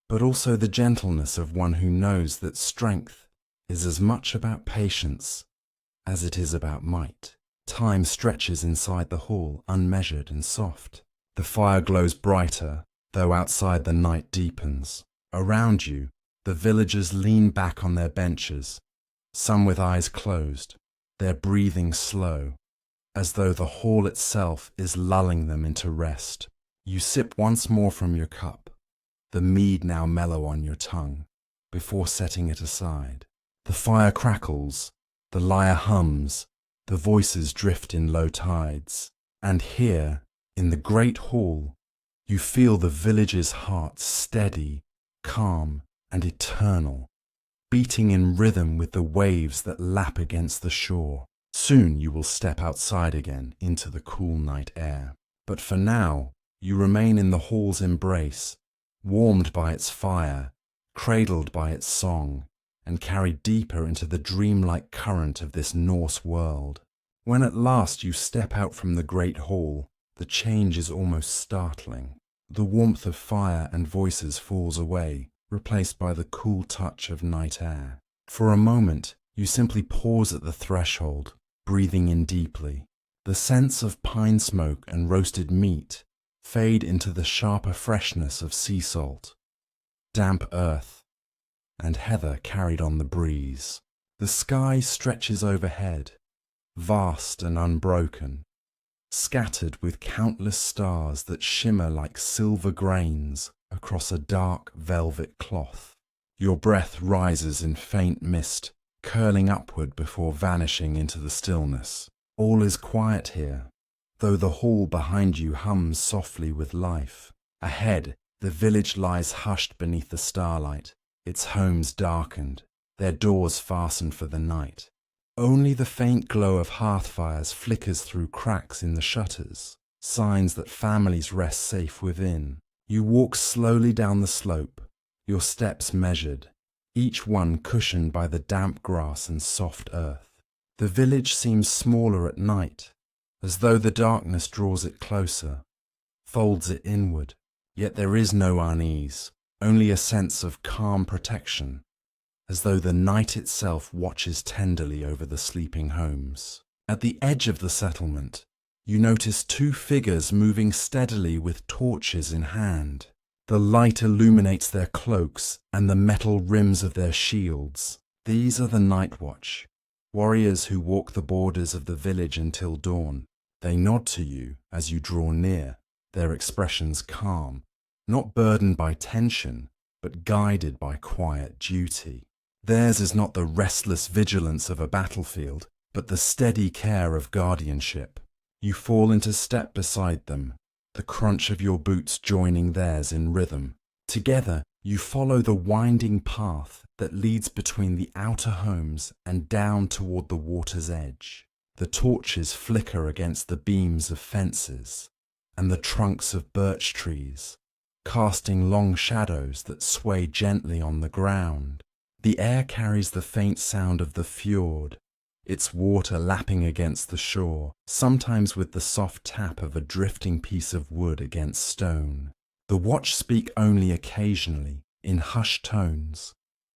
but also the gentleness of one who knows that strength is as much about patience as it is about might. Time stretches inside the hall, unmeasured and soft. The fire glows brighter, though outside the night deepens. Around you, the villagers lean back on their benches, some with eyes closed, their breathing slow, as though the hall itself is lulling them into rest. You sip once more from your cup, the mead now mellow on your tongue, before setting it aside. The fire crackles, the lyre hums, the voices drift in low tides, and here, in the great hall, you feel the village's heart steady, calm, and eternal, beating in rhythm with the waves that lap against the shore. Soon you will step outside again into the cool night air. But for now, you remain in the hall's embrace, warmed by its fire, cradled by its song, and carried deeper into the dreamlike current of this Norse world. When at last you step out from the great hall, the change is almost startling. The warmth of fire and voices falls away, replaced by the cool touch of night air. For a moment, you simply pause at the threshold, breathing in deeply. The scents of pine smoke and roasted meat fade into the sharper freshness of sea salt, damp earth, and heather carried on the breeze. The sky stretches overhead, vast and unbroken, scattered with countless stars that shimmer like silver grains across a dark velvet cloth. Your breath rises in faint mist, curling upward before vanishing into the stillness. All is quiet here, though the hall behind you hums softly with life. Ahead, the village lies hushed beneath the starlight, its homes darkened, their doors fastened for the night. Only the faint glow of hearth fires flickers through cracks in the shutters, signs that families rest safe within. You walk slowly down the slope, your steps measured, each one cushioned by the damp grass and soft earth. The village seems smaller at night, as though the darkness draws it closer, folds it inward. Yet there is no unease, only a sense of calm protection, as though the night itself watches tenderly over the sleeping homes. At the edge of the settlement, you notice two figures moving steadily with torches in hand. The light illuminates their cloaks and the metal rims of their shields. These are the Night Watch, warriors who walk the borders of the village until dawn. They nod to you as you draw near, their expressions calm, not burdened by tension, but guided by quiet duty. Theirs is not the restless vigilance of a battlefield, but the steady care of guardianship. You fall into step beside them, the crunch of your boots joining theirs in rhythm. Together, you follow the winding path that leads between the outer homes and down toward the water's edge. The torches flicker against the beams of fences and the trunks of birch trees, casting long shadows that sway gently on the ground. The air carries the faint sound of the fjord, its water lapping against the shore, sometimes with the soft tap of a drifting piece of wood against stone. The watch speak only occasionally, in hushed tones,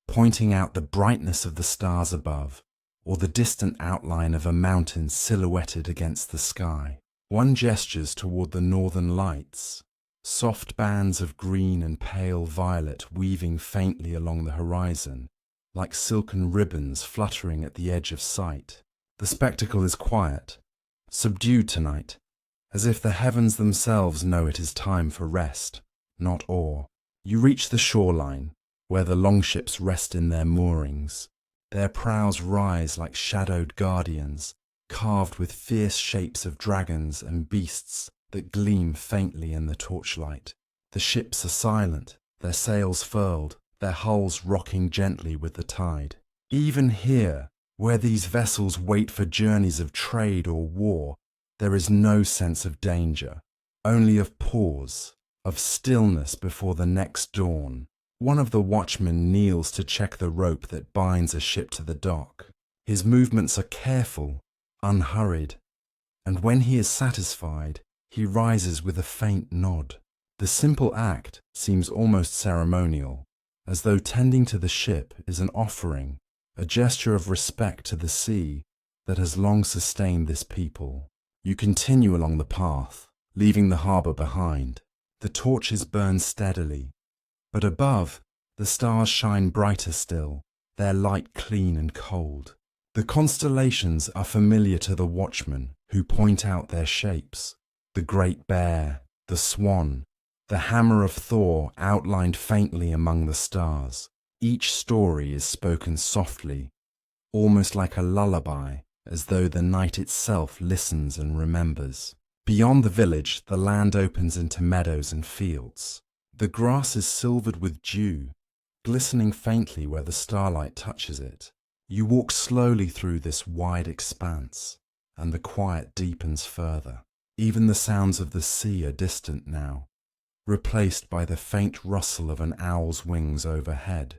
pointing out the brightness of the stars above, or the distant outline of a mountain silhouetted against the sky. One gestures toward the northern lights, soft bands of green and pale violet weaving faintly along the horizon, like silken ribbons fluttering at the edge of sight. The spectacle is quiet, subdued tonight, as if the heavens themselves know it is time for rest, not awe. You reach the shoreline, where the longships rest in their moorings. Their prows rise like shadowed guardians, carved with fierce shapes of dragons and beasts that gleam faintly in the torchlight. The ships are silent, their sails furled, their hulls rocking gently with the tide. Even here, where these vessels wait for journeys of trade or war, there is no sense of danger, only of pause, of stillness before the next dawn. One of the watchmen kneels to check the rope that binds a ship to the dock. His movements are careful, unhurried, and when he is satisfied, he rises with a faint nod. The simple act seems almost ceremonial, as though tending to the ship is an offering, a gesture of respect to the sea that has long sustained this people. You continue along the path, leaving the harbour behind. The torches burn steadily, but above, the stars shine brighter still, their light clean and cold. The constellations are familiar to the watchmen who point out their shapes: the Great Bear, the Swan, the Hammer of Thor outlined faintly among the stars. Each story is spoken softly, almost like a lullaby, as though the night itself listens and remembers. Beyond the village, the land opens into meadows and fields. The grass is silvered with dew, glistening faintly where the starlight touches it. You walk slowly through this wide expanse, and the quiet deepens further. Even the sounds of the sea are distant now, replaced by the faint rustle of an owl's wings overhead,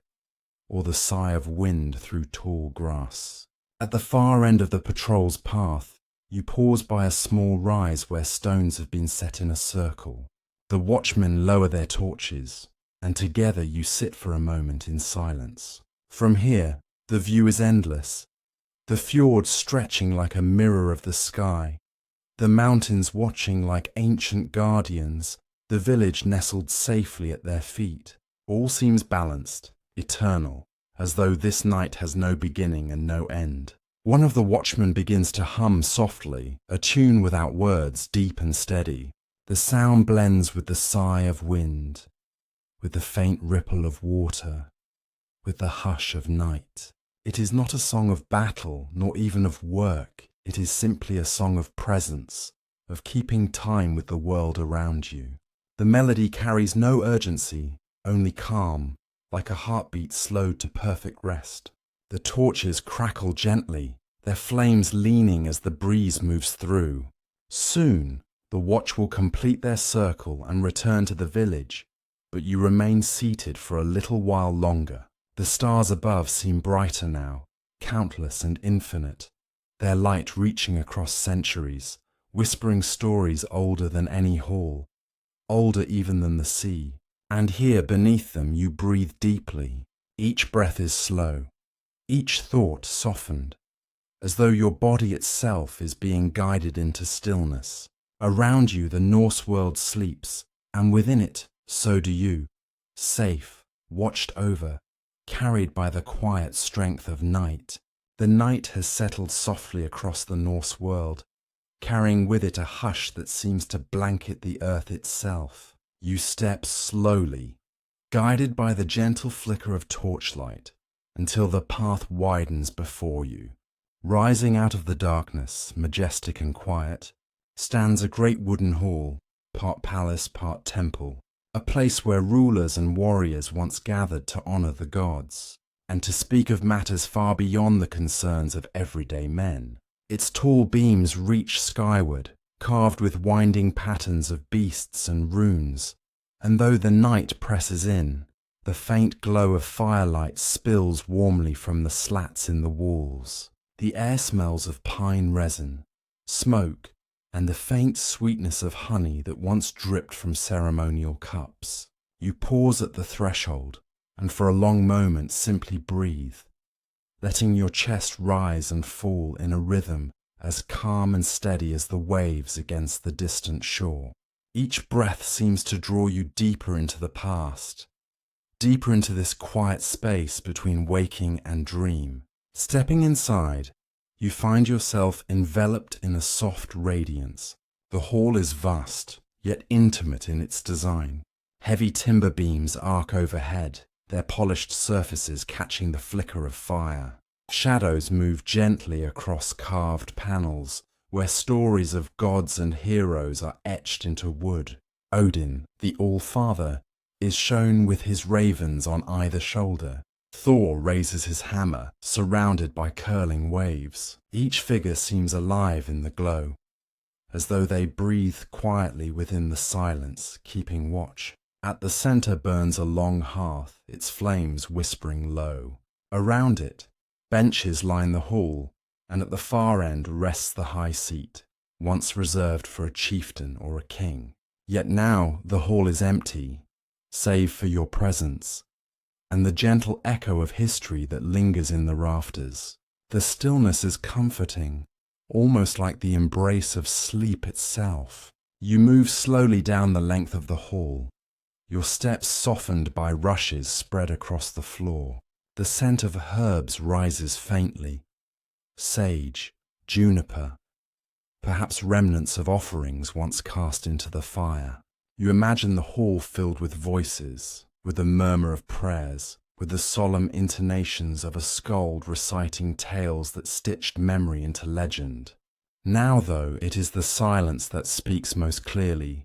or the sigh of wind through tall grass. At the far end of the patrol's path, you pause by a small rise where stones have been set in a circle. The watchmen lower their torches, and together you sit for a moment in silence. From here, the view is endless, the fjords stretching like a mirror of the sky, the mountains watching like ancient guardians, the village nestled safely at their feet. All seems balanced, eternal, as though this night has no beginning and no end. One of the watchmen begins to hum softly, a tune without words, deep and steady. The sound blends with the sigh of wind, with the faint ripple of water, with the hush of night. It is not a song of battle, nor even of work. It is simply a song of presence, of keeping time with the world around you. The melody carries no urgency, only calm, like a heartbeat slowed to perfect rest. The torches crackle gently, their flames leaning as the breeze moves through. Soon, the watch will complete their circle and return to the village, but you remain seated for a little while longer. The stars above seem brighter now, countless and infinite, their light reaching across centuries, whispering stories older than any hall, older even than the sea. And here beneath them you breathe deeply. Each breath is slow, each thought softened, as though your body itself is being guided into stillness. Around you the Norse world sleeps, and within it, so do you, safe, watched over, carried by the quiet strength of night. The night has settled softly across the Norse world, carrying with it a hush that seems to blanket the earth itself. You step slowly, guided by the gentle flicker of torchlight, until the path widens before you. Rising out of the darkness, majestic and quiet, stands a great wooden hall, part palace, part temple, a place where rulers and warriors once gathered to honor the gods, and to speak of matters far beyond the concerns of everyday men. Its tall beams reach skyward, carved with winding patterns of beasts and runes, and though the night presses in, the faint glow of firelight spills warmly from the slats in the walls. The air smells of pine resin, smoke, and the faint sweetness of honey that once dripped from ceremonial cups. You pause at the threshold, and for a long moment simply breathe, letting your chest rise and fall in a rhythm as calm and steady as the waves against the distant shore. Each breath seems to draw you deeper into the past, deeper into this quiet space between waking and dream. Stepping inside, you find yourself enveloped in a soft radiance. The hall is vast, yet intimate in its design. Heavy timber beams arc overhead, their polished surfaces catching the flicker of fire. Shadows move gently across carved panels, where stories of gods and heroes are etched into wood. Odin, the All-Father, is shown with his ravens on either shoulder. Thor raises his hammer, surrounded by curling waves. Each figure seems alive in the glow, as though they breathe quietly within the silence, keeping watch. At the center burns a long hearth, its flames whispering low. Around it, benches line the hall, and at the far end rests the high seat, once reserved for a chieftain or a king. Yet now the hall is empty, save for your presence, and the gentle echo of history that lingers in the rafters. The stillness is comforting, almost like the embrace of sleep itself. You move slowly down the length of the hall, your steps softened by rushes spread across the floor. The scent of herbs rises faintly, sage, juniper, perhaps remnants of offerings once cast into the fire. You imagine the hall filled with voices, with the murmur of prayers, with the solemn intonations of a skald reciting tales that stitched memory into legend. Now, though, it is the silence that speaks most clearly,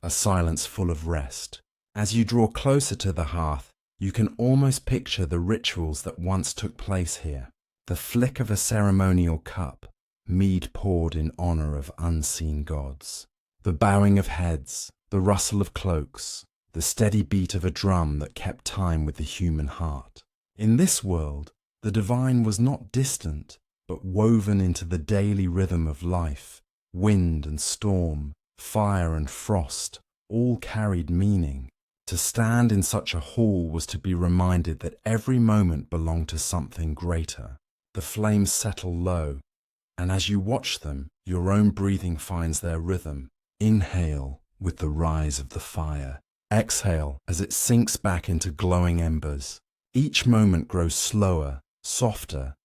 a silence full of rest. As you draw closer to the hearth, you can almost picture the rituals that once took place here. The flick of a ceremonial cup, mead poured in honor of unseen gods. The bowing of heads, the rustle of cloaks, the steady beat of a drum that kept time with the human heart. In this world, the divine was not distant, but woven into the daily rhythm of life. Wind and storm, fire and frost, all carried meaning. To stand in such a hall was to be reminded that every moment belonged to something greater. The flames settle low, and as you watch them, your own breathing finds their rhythm. Inhale with the rise of the fire. Exhale as it sinks back into glowing embers. Each moment grows slower, softer,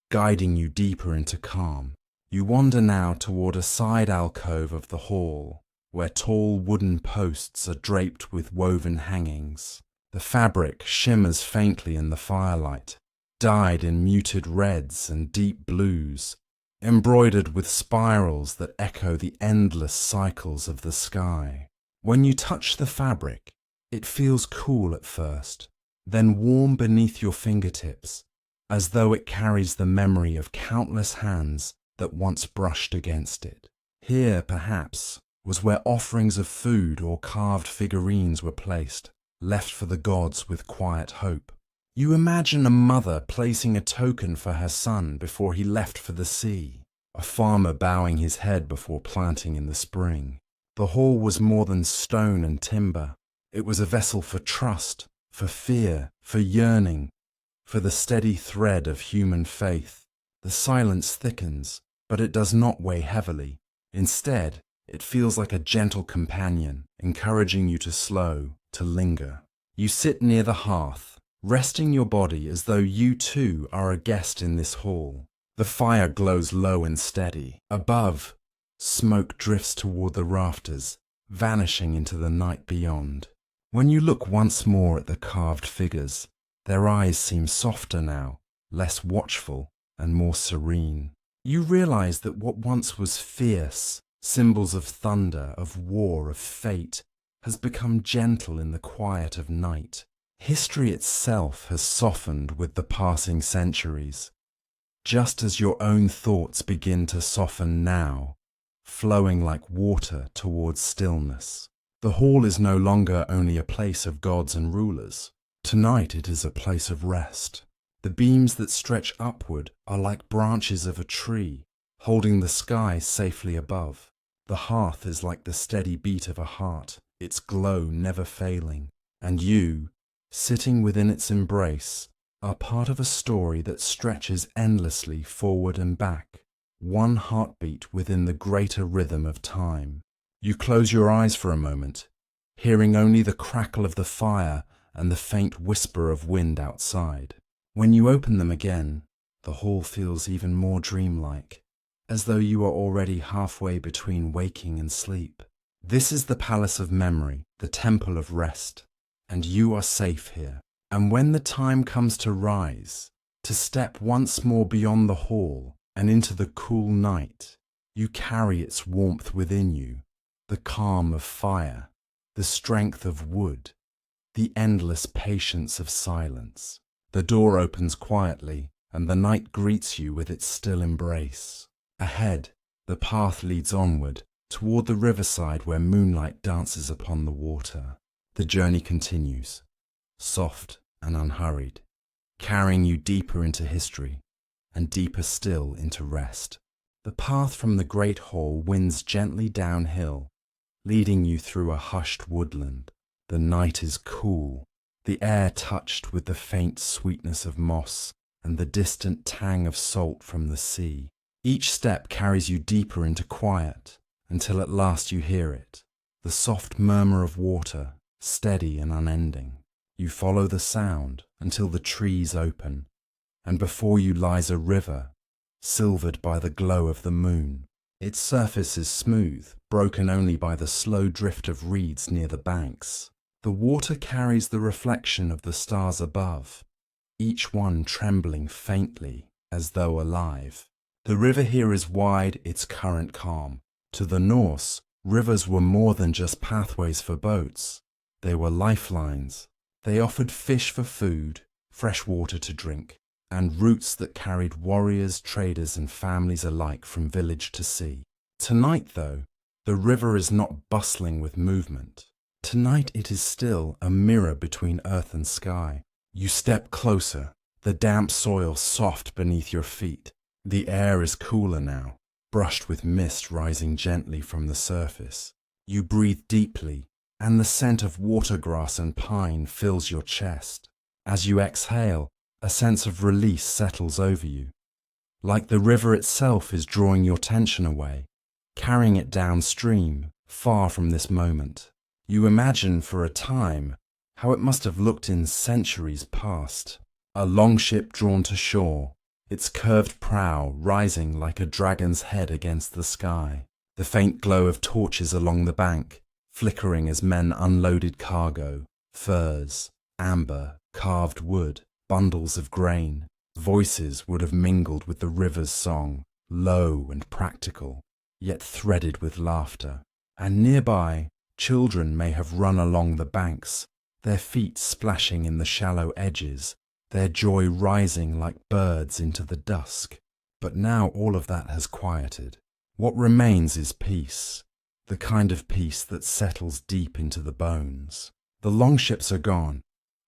guiding you deeper into calm. You wander now toward a side alcove of the hall, where tall wooden posts are draped with woven hangings. The fabric shimmers faintly in the firelight, dyed in muted reds and deep blues, embroidered with spirals that echo the endless cycles of the sky. When you touch the fabric, it feels cool at first, then warm beneath your fingertips, as though it carries the memory of countless hands that once brushed against it. Here, perhaps, was where offerings of food or carved figurines were placed, left for the gods with quiet hope. You imagine a mother placing a token for her son before he left for the sea, a farmer bowing his head before planting in the spring. The hall was more than stone and timber. It was a vessel for trust, for fear, for yearning, for the steady thread of human faith. The silence thickens, but it does not weigh heavily. Instead, it feels like a gentle companion, encouraging you to slow, to linger. You sit near the hearth, resting your body as though you too are a guest in this hall. The fire glows low and steady. Above, smoke drifts toward the rafters, vanishing into the night beyond. When you look once more at the carved figures, their eyes seem softer now, less watchful and more serene. You realize that what once was fierce, symbols of thunder, of war, of fate, has become gentle in the quiet of night. History itself has softened with the passing centuries, just as your own thoughts begin to soften now, flowing like water towards stillness. The hall is no longer only a place of gods and rulers. Tonight it is a place of rest. The beams that stretch upward are like branches of a tree, holding the sky safely above. The hearth is like the steady beat of a heart, its glow never failing. And you, sitting within its embrace, are part of a story that stretches endlessly forward and back, one heartbeat within the greater rhythm of time. You close your eyes for a moment, hearing only the crackle of the fire and the faint whisper of wind outside. When you open them again, the hall feels even more dreamlike, as though you are already halfway between waking and sleep. This is the palace of memory, the temple of rest, and you are safe here. And when the time comes to rise, to step once more beyond the hall and into the cool night, you carry its warmth within you, the calm of fire, the strength of wood, the endless patience of silence. The door opens quietly, and the night greets you with its still embrace. Ahead, the path leads onward, toward the riverside where moonlight dances upon the water. The journey continues, soft and unhurried, carrying you deeper into history, and deeper still into rest. The path from the great hall winds gently downhill, leading you through a hushed woodland. The night is cool, the air touched with the faint sweetness of moss and the distant tang of salt from the sea. Each step carries you deeper into quiet, until at last you hear it, the soft murmur of water, steady and unending. You follow the sound until the trees open, and before you lies a river, silvered by the glow of the moon. Its surface is smooth, broken only by the slow drift of reeds near the banks. The water carries the reflection of the stars above, each one trembling faintly as though alive. The river here is wide, its current calm. To the Norse, rivers were more than just pathways for boats. They were lifelines. They offered fish for food, fresh water to drink, and routes that carried warriors, traders, and families alike from village to sea. Tonight, though, the river is not bustling with movement. Tonight it is still a mirror between earth and sky. You step closer, the damp soil soft beneath your feet. The air is cooler now, brushed with mist rising gently from the surface. You breathe deeply, and the scent of watergrass and pine fills your chest. As you exhale, a sense of release settles over you, like the river itself is drawing your tension away, carrying it downstream, far from this moment. You imagine for a time how it must have looked in centuries past. A longship drawn to shore, its curved prow rising like a dragon's head against the sky. The faint glow of torches along the bank, flickering as men unloaded cargo, furs, amber, carved wood, bundles of grain. Voices would have mingled with the river's song, low and practical, yet threaded with laughter. And nearby, children may have run along the banks, their feet splashing in the shallow edges, their joy rising like birds into the dusk. But now all of that has quieted. What remains is peace, the kind of peace that settles deep into the bones. The longships are gone,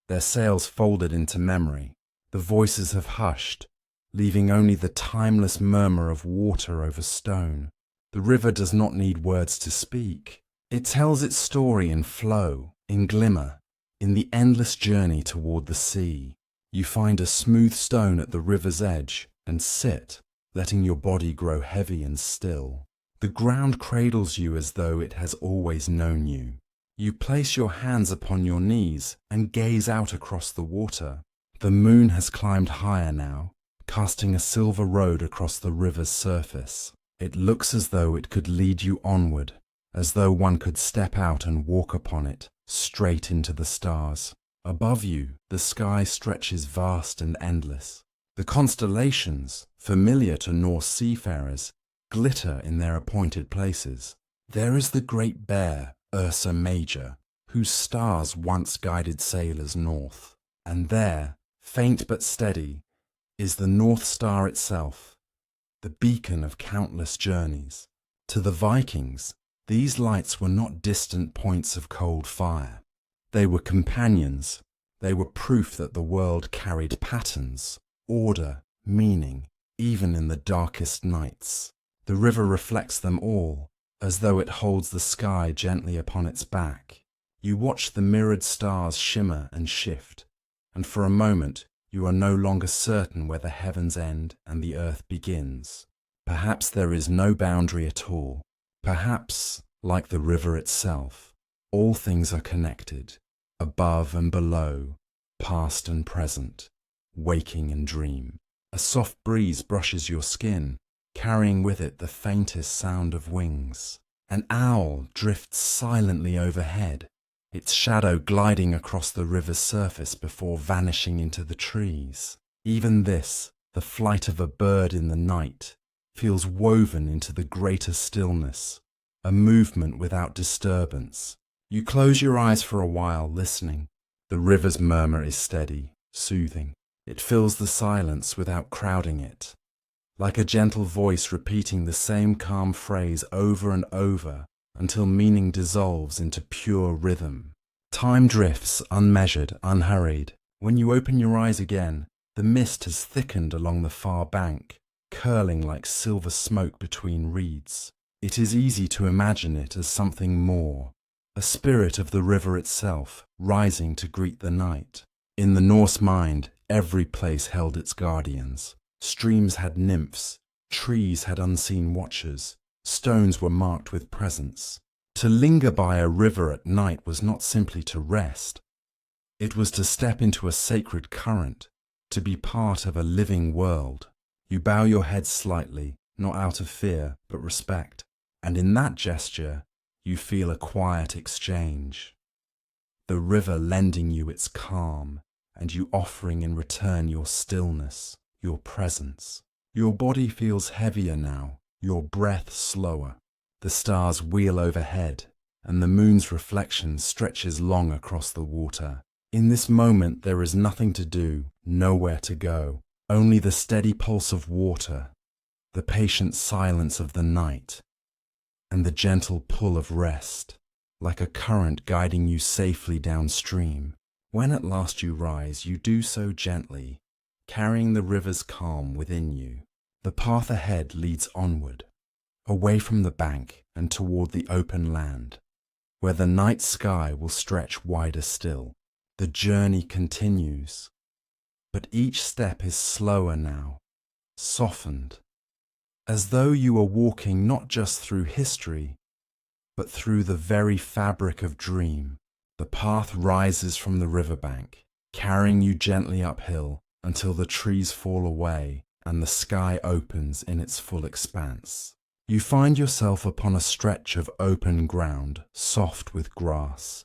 their sails folded into memory. The voices have hushed, leaving only the timeless murmur of water over stone. The river does not need words to speak. It tells its story in flow, in glimmer, in the endless journey toward the sea. You find a smooth stone at the river's edge and sit, letting your body grow heavy and still. The ground cradles you as though it has always known you. You place your hands upon your knees and gaze out across the water. The moon has climbed higher now, casting a silver road across the river's surface. It looks as though it could lead you onward, as though one could step out and walk upon it, straight into the stars. Above you, the sky stretches vast and endless. The constellations, familiar to Norse seafarers, glitter in their appointed places. There is the Great Bear, Ursa Major, whose stars once guided sailors north. And there, faint but steady, is the North Star itself, the beacon of countless journeys. To the Vikings, these lights were not distant points of cold fire. They were companions. They were proof that the world carried patterns, order, meaning, even in the darkest nights. The river reflects them all, as though it holds the sky gently upon its back. You watch the mirrored stars shimmer and shift, and for a moment you are no longer certain where the heavens end and the earth begins. Perhaps there is no boundary at all. Perhaps, like the river itself, all things are connected, above and below, past and present, waking and dream. A soft breeze brushes your skin, carrying with it the faintest sound of wings. An owl drifts silently overhead, its shadow gliding across the river's surface before vanishing into the trees. Even this, the flight of a bird in the night, feels woven into the greater stillness, a movement without disturbance. You close your eyes for a while, listening. The river's murmur is steady, soothing. It fills the silence without crowding it, like a gentle voice repeating the same calm phrase over and over until meaning dissolves into pure rhythm. Time drifts, unmeasured, unhurried. When you open your eyes again, the mist has thickened along the far bank, curling like silver smoke between reeds. It is easy to imagine it as something more, a spirit of the river itself, rising to greet the night. In the Norse mind, every place held its guardians. Streams had nymphs, trees had unseen watchers, stones were marked with presence. To linger by a river at night was not simply to rest. It was to step into a sacred current, to be part of a living world. You bow your head slightly, not out of fear, but respect. And in that gesture, you feel a quiet exchange. The river lending you its calm, and you offering in return your stillness, your presence. Your body feels heavier now, your breath slower. The stars wheel overhead, and the moon's reflection stretches long across the water. In this moment there is nothing to do, nowhere to go, only the steady pulse of water, the patient silence of the night, and the gentle pull of rest, like a current guiding you safely downstream. When at last you rise, you do so gently, carrying the river's calm within you. The path ahead leads onward, away from the bank and toward the open land, where the night sky will stretch wider still. The journey continues, but each step is slower now, softened, as though you are walking not just through history, but through the very fabric of dream. The path rises from the riverbank, carrying you gently uphill until the trees fall away and the sky opens in its full expanse. You find yourself upon a stretch of open ground, soft with grass,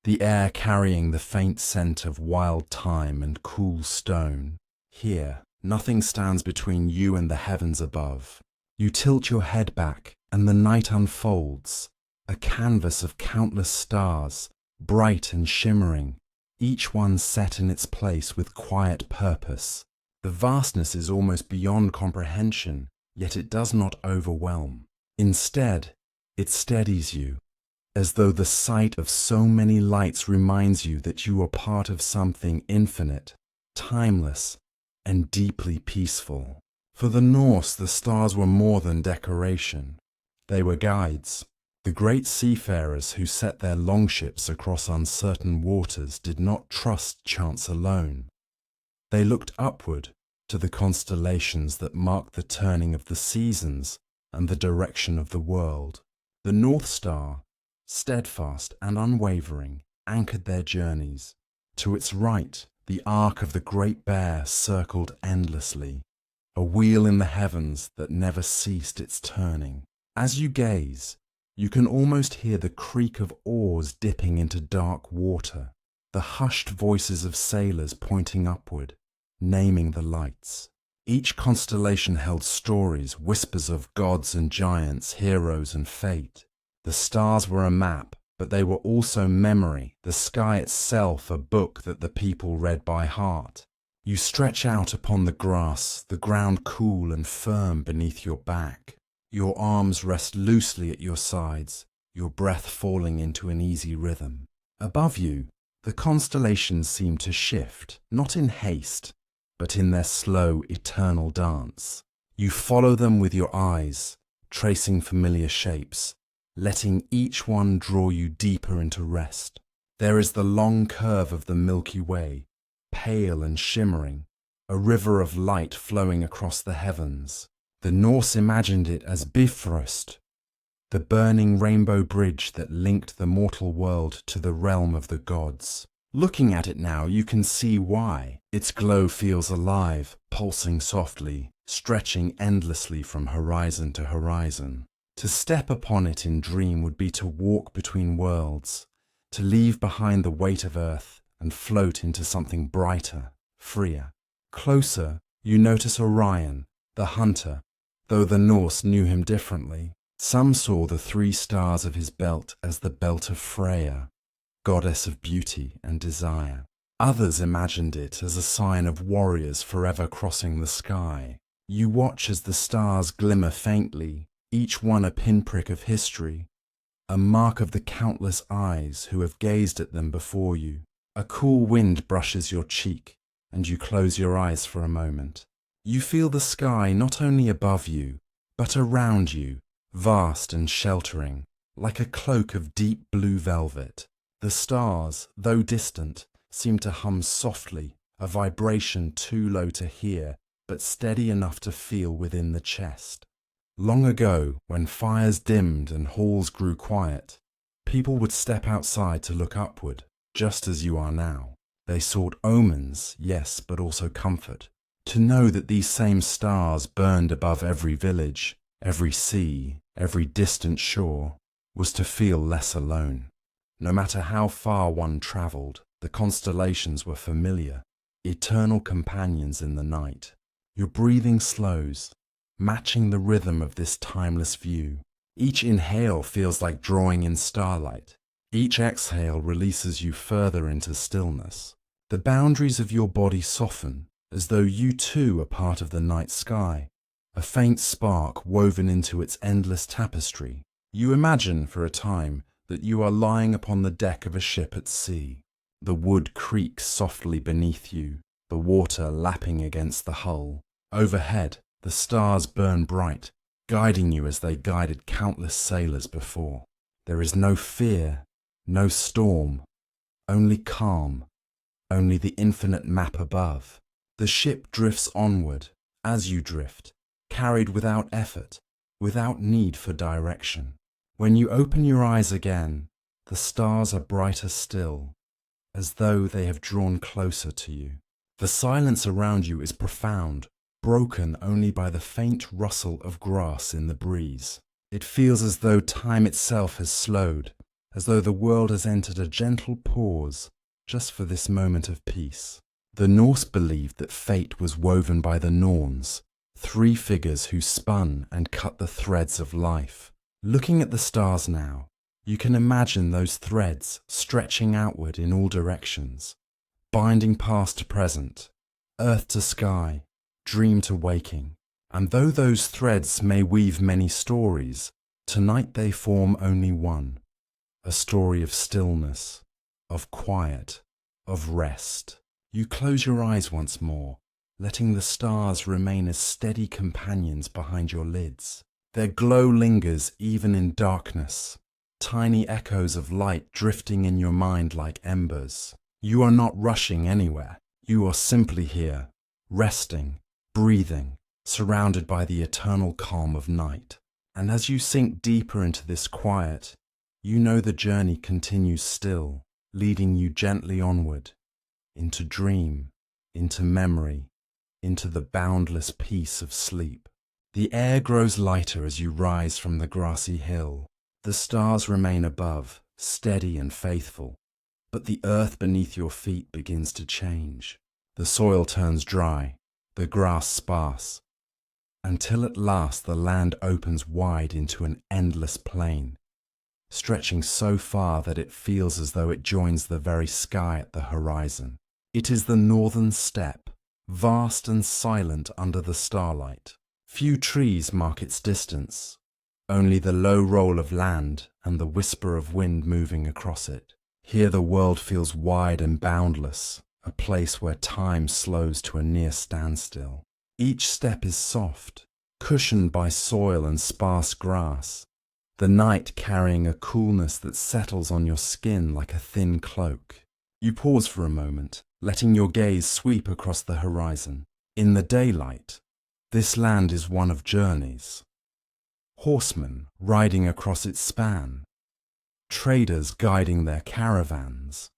the air carrying the faint scent of wild thyme and cool stone. Here, nothing stands between you and the heavens above. You tilt your head back, and the night unfolds, a canvas of countless stars, bright and shimmering, each one set in its place with quiet purpose. The vastness is almost beyond comprehension, yet it does not overwhelm. Instead, it steadies you, as though the sight of so many lights reminds you that you are part of something infinite, timeless, and deeply peaceful. For the Norse, the stars were more than decoration. They were guides. The great seafarers who set their longships across uncertain waters did not trust chance alone. They looked upward to the constellations that marked the turning of the seasons and the direction of the world. The North Star, steadfast and unwavering, anchored their journeys. To its right, the arc of the Great Bear circled endlessly, a wheel in the heavens that never ceased its turning. As you gaze, you can almost hear the creak of oars dipping into dark water, the hushed voices of sailors pointing upward, naming the lights. Each constellation held stories, whispers of gods and giants, heroes and fate. The stars were a map, but they were also memory, the sky itself a book that the people read by heart. You stretch out upon the grass, the ground cool and firm beneath your back. Your arms rest loosely at your sides, your breath falling into an easy rhythm. Above you, the constellations seem to shift, not in haste, but in their slow, eternal dance. You follow them with your eyes, tracing familiar shapes, letting each one draw you deeper into rest. There is the long curve of the Milky Way, pale and shimmering, a river of light flowing across the heavens. The Norse imagined it as Bifrost, the burning rainbow bridge that linked the mortal world to the realm of the gods. Looking at it now, you can see why. Its glow feels alive, pulsing softly, stretching endlessly from horizon to horizon. To step upon it in dream would be to walk between worlds, to leave behind the weight of earth and float into something brighter, freer. Closer, you notice Orion, the hunter, though the Norse knew him differently. Some saw the 3 stars of his belt as the belt of Freya, goddess of beauty and desire. Others imagined it as a sign of warriors forever crossing the sky. You watch as the stars glimmer faintly, each one a pinprick of history, a mark of the countless eyes who have gazed at them before you. A cool wind brushes your cheek, and you close your eyes for a moment. You feel the sky not only above you, but around you, vast and sheltering, like a cloak of deep blue velvet. The stars, though distant, seem to hum softly, a vibration too low to hear, but steady enough to feel within the chest. Long ago, when fires dimmed and halls grew quiet, people would step outside to look upward, just as you are now. They sought omens, yes, but also comfort. To know that these same stars burned above every village, every sea, every distant shore, was to feel less alone. No matter how far one travelled, the constellations were familiar, eternal companions in the night. Your breathing slows, matching the rhythm of this timeless view. Each inhale feels like drawing in starlight. Each exhale releases you further into stillness. The boundaries of your body soften, as though you too are part of the night sky, a faint spark woven into its endless tapestry. You imagine for a time that you are lying upon the deck of a ship at sea. The wood creaks softly beneath you, the water lapping against the hull. Overhead, the stars burn bright, guiding you as they guided countless sailors before. There is no fear, No storm, only calm, only the infinite map above. The ship drifts onward, as you drift, carried without effort, without need for direction. When you open your eyes again, the stars are brighter still, as though they have drawn closer to you. The silence around you is profound, broken only by the faint rustle of grass in the breeze. It feels as though time itself has slowed, as though the world has entered a gentle pause just for this moment of peace. The Norse believed that fate was woven by the Norns, three figures who spun and cut the threads of life. Looking at the stars now, you can imagine those threads stretching outward in all directions, binding past to present, earth to sky, dream to waking. And though those threads may weave many stories, tonight they form only one, a story of stillness, of quiet, of rest. You close your eyes once more, letting the stars remain as steady companions behind your lids. Their glow lingers even in darkness, tiny echoes of light drifting in your mind like embers. You are not rushing anywhere. You are simply here, resting, breathing, surrounded by the eternal calm of night. And as you sink deeper into this quiet, you know the journey continues still, leading you gently onward, into dream, into memory, into the boundless peace of sleep. The air grows lighter as you rise from the grassy hill. The stars remain above, steady and faithful, but the earth beneath your feet begins to change. The soil turns dry, the grass sparse, until at last the land opens wide into an endless plain, stretching so far that it feels as though it joins the very sky at the horizon. It is the northern steppe, vast and silent under the starlight. Few trees mark its distance, only the low roll of land and the whisper of wind moving across it. Here the world feels wide and boundless, a place where time slows to a near standstill. Each step is soft, cushioned by soil and sparse grass, the night carrying a coolness that settles on your skin like a thin cloak. You pause for a moment, letting your gaze sweep across the horizon. In the daylight, this land is one of journeys. Horsemen riding across its span, traders guiding their caravans,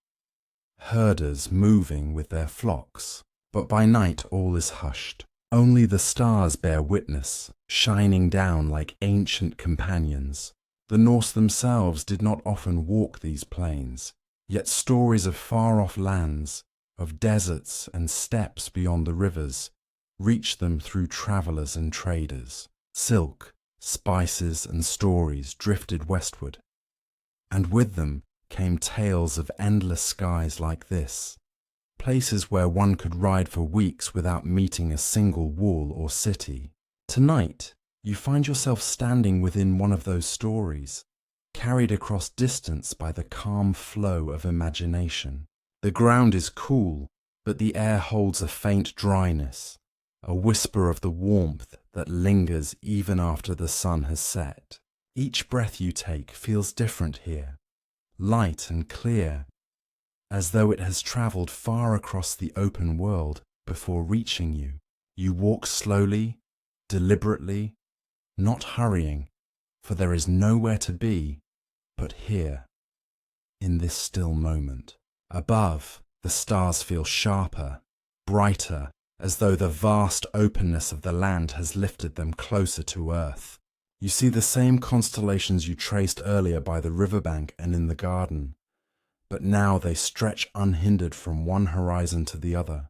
herders moving with their flocks. But by night all is hushed. Only the stars bear witness, shining down like ancient companions. The Norse themselves did not often walk these plains, yet stories of far-off lands, of deserts and steppes beyond the rivers, reached them through travellers and traders. Silk, spices and stories drifted westward, and with them came tales of endless skies like this, places where one could ride for weeks without meeting a single wall or city. Tonight, you find yourself standing within one of those stories, carried across distance by the calm flow of imagination. The ground is cool, but the air holds a faint dryness, a whisper of the warmth that lingers even after the sun has set. Each breath you take feels different here, light and clear, as though it has travelled far across the open world before reaching you. You walk slowly, deliberately, not hurrying, for there is nowhere to be but here, in this still moment. Above, the stars feel sharper, brighter, as though the vast openness of the land has lifted them closer to earth. You see the same constellations you traced earlier by the riverbank and in the garden, but now they stretch unhindered from one horizon to the other,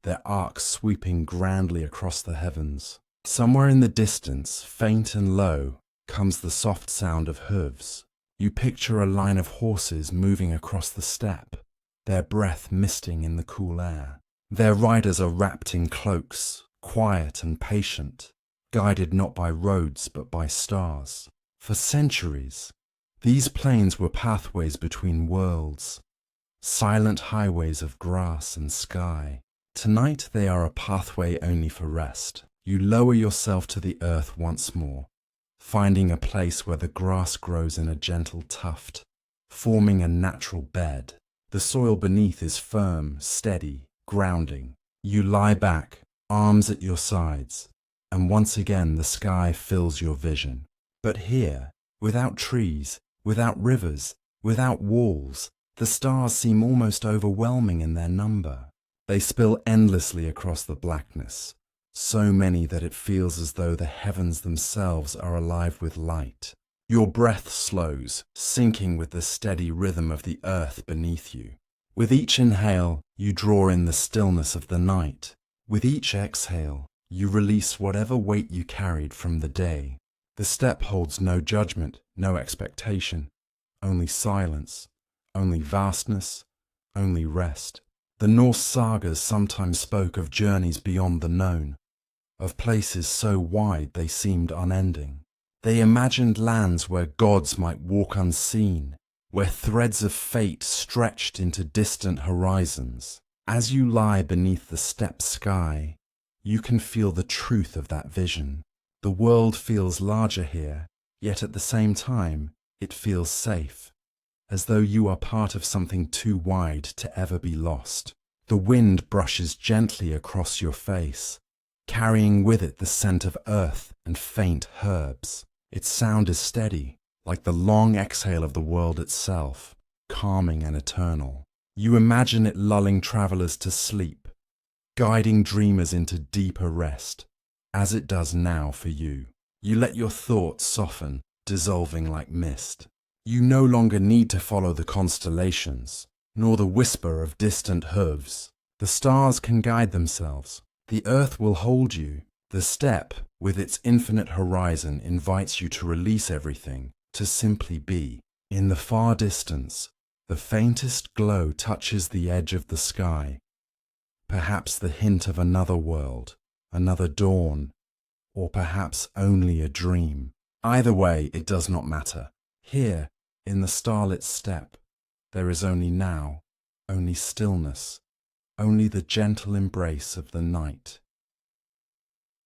their arcs sweeping grandly across the heavens. Somewhere in the distance, faint and low, comes the soft sound of hooves. You picture a line of horses moving across the steppe, their breath misting in the cool air. Their riders are wrapped in cloaks, quiet and patient, guided not by roads but by stars. For centuries, these plains were pathways between worlds, silent highways of grass and sky. Tonight they are a pathway only for rest. You lower yourself to the earth once more, finding a place where the grass grows in a gentle tuft, forming a natural bed. The soil beneath is firm, steady, grounding. You lie back, arms at your sides, and once again the sky fills your vision. But here, without trees, without rivers, without walls, the stars seem almost overwhelming in their number. They spill endlessly across the blackness, so many that it feels as though the heavens themselves are alive with light. Your breath slows, syncing with the steady rhythm of the earth beneath you. With each inhale, you draw in the stillness of the night. With each exhale, you release whatever weight you carried from the day. The steppe holds no judgment, no expectation, only silence, only vastness, only rest. The Norse sagas sometimes spoke of journeys beyond the known, of places so wide they seemed unending. They imagined lands where gods might walk unseen, where threads of fate stretched into distant horizons. As you lie beneath the steppe sky, you can feel the truth of that vision. The world feels larger here, yet at the same time, it feels safe, as though you are part of something too wide to ever be lost. The wind brushes gently across your face, carrying with it the scent of earth and faint herbs. Its sound is steady, like the long exhale of the world itself, calming and eternal. You imagine it lulling travelers to sleep, guiding dreamers into deeper rest, as it does now for you. You let your thoughts soften, dissolving like mist. You no longer need to follow the constellations, nor the whisper of distant hooves. The stars can guide themselves. The earth will hold you. The steppe, with its infinite horizon, invites you to release everything, to simply be. In the far distance, the faintest glow touches the edge of the sky. Perhaps the hint of another world, another dawn, or perhaps only a dream. Either way, it does not matter. Here, in the starlit steppe, there is only now, only stillness, only the gentle embrace of the night.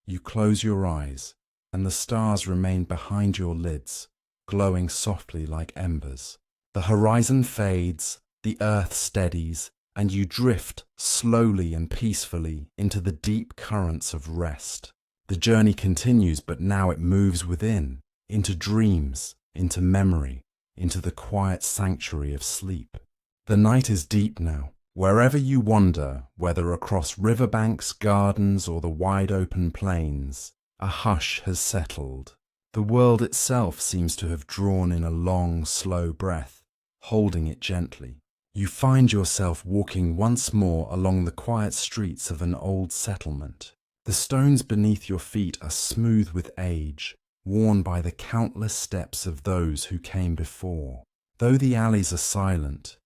You close your eyes, and the stars remain behind your lids, glowing softly like embers. The horizon fades, the earth steadies, and you drift slowly and peacefully into the deep currents of rest. The journey continues, but now it moves within, into dreams, into memory, into the quiet sanctuary of sleep. The night is deep now. Wherever you wander, whether across riverbanks, gardens, or the wide open plains, a hush has settled. The world itself seems to have drawn in a long, slow breath, holding it gently. You find yourself walking once more along the quiet streets of an old settlement. The stones beneath your feet are smooth with age, worn by the countless steps of those who came before. Though the alleys are silent,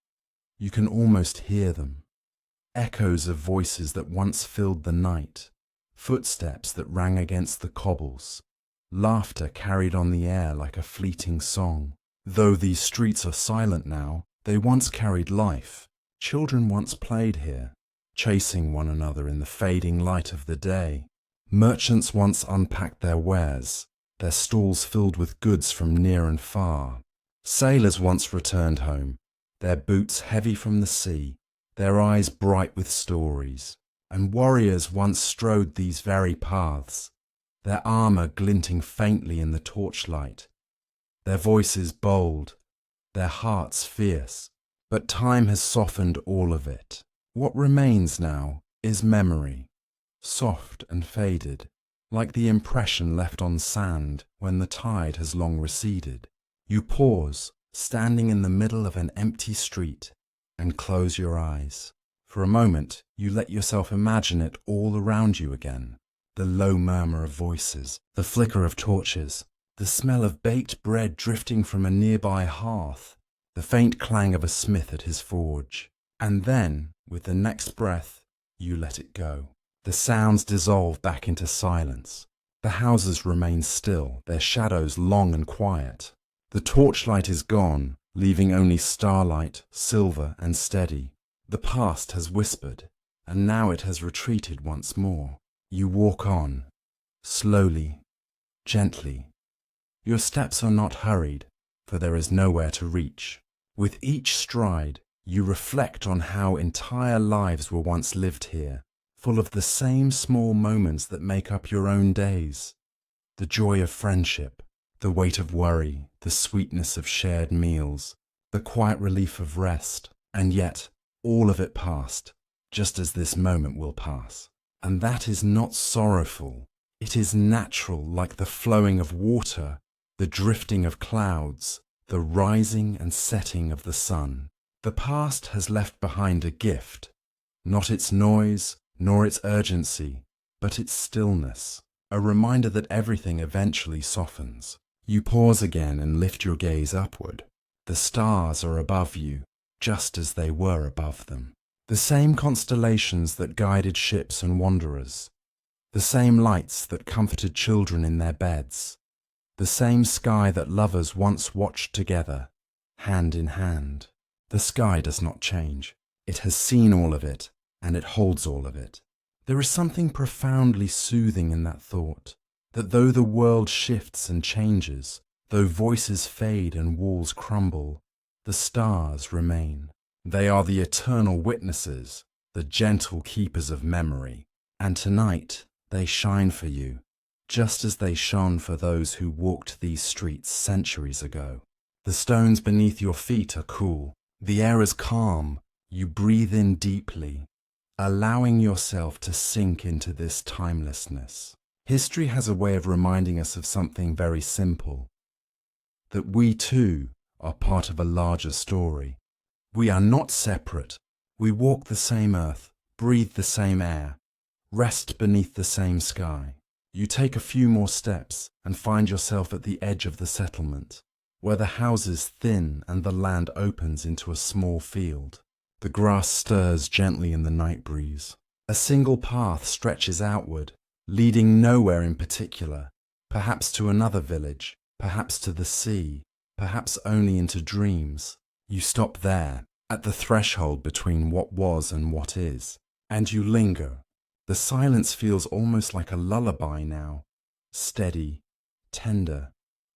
you can almost hear them. Echoes of voices that once filled the night, footsteps that rang against the cobbles, laughter carried on the air like a fleeting song. Though these streets are silent now, they once carried life. Children once played here, chasing one another in the fading light of the day. Merchants once unpacked their wares, their stalls filled with goods from near and far. Sailors once returned home, their boots heavy from the sea, their eyes bright with stories. And warriors once strode these very paths, their armour glinting faintly in the torchlight, their voices bold, their hearts fierce. But time has softened all of it. What remains now is memory, soft and faded, like the impression left on sand when the tide has long receded. You pause, standing in the middle of an empty street, and close your eyes. For a moment, you let yourself imagine it all around you again. The low murmur of voices, the flicker of torches, the smell of baked bread drifting from a nearby hearth, the faint clang of a smith at his forge. And then, with the next breath, you let it go. The sounds dissolve back into silence. The houses remain still, their shadows long and quiet. The torchlight is gone, leaving only starlight, silver and steady. The past has whispered, and now it has retreated once more. You walk on, slowly, gently. Your steps are not hurried, for there is nowhere to reach. With each stride, you reflect on how entire lives were once lived here, full of the same small moments that make up your own days. The joy of friendship, the weight of worry, the sweetness of shared meals, the quiet relief of rest, and yet all of it passed, just as this moment will pass. And that is not sorrowful. It is natural, like the flowing of water, the drifting of clouds, the rising and setting of the sun. The past has left behind a gift, not its noise nor its urgency, but its stillness, a reminder that everything eventually softens. You pause again and lift your gaze upward. The stars are above you, just as they were above them. The same constellations that guided ships and wanderers. The same lights that comforted children in their beds. The same sky that lovers once watched together, hand in hand. The sky does not change. It has seen all of it, and it holds all of it. There is something profoundly soothing in that thought, that though the world shifts and changes, though voices fade and walls crumble, the stars remain. They are the eternal witnesses, the gentle keepers of memory, and tonight they shine for you, just as they shone for those who walked these streets centuries ago. The stones beneath your feet are cool, the air is calm, you breathe in deeply, allowing yourself to sink into this timelessness. History has a way of reminding us of something very simple, that we too are part of a larger story. We are not separate. We walk the same earth, breathe the same air, rest beneath the same sky. You take a few more steps and find yourself at the edge of the settlement, where the houses thin and the land opens into a small field. The grass stirs gently in the night breeze. A single path stretches outward, leading nowhere in particular, perhaps to another village, perhaps to the sea, perhaps only into dreams. You stop there, at the threshold between what was and what is, and you linger. The silence feels almost like a lullaby now, steady, tender,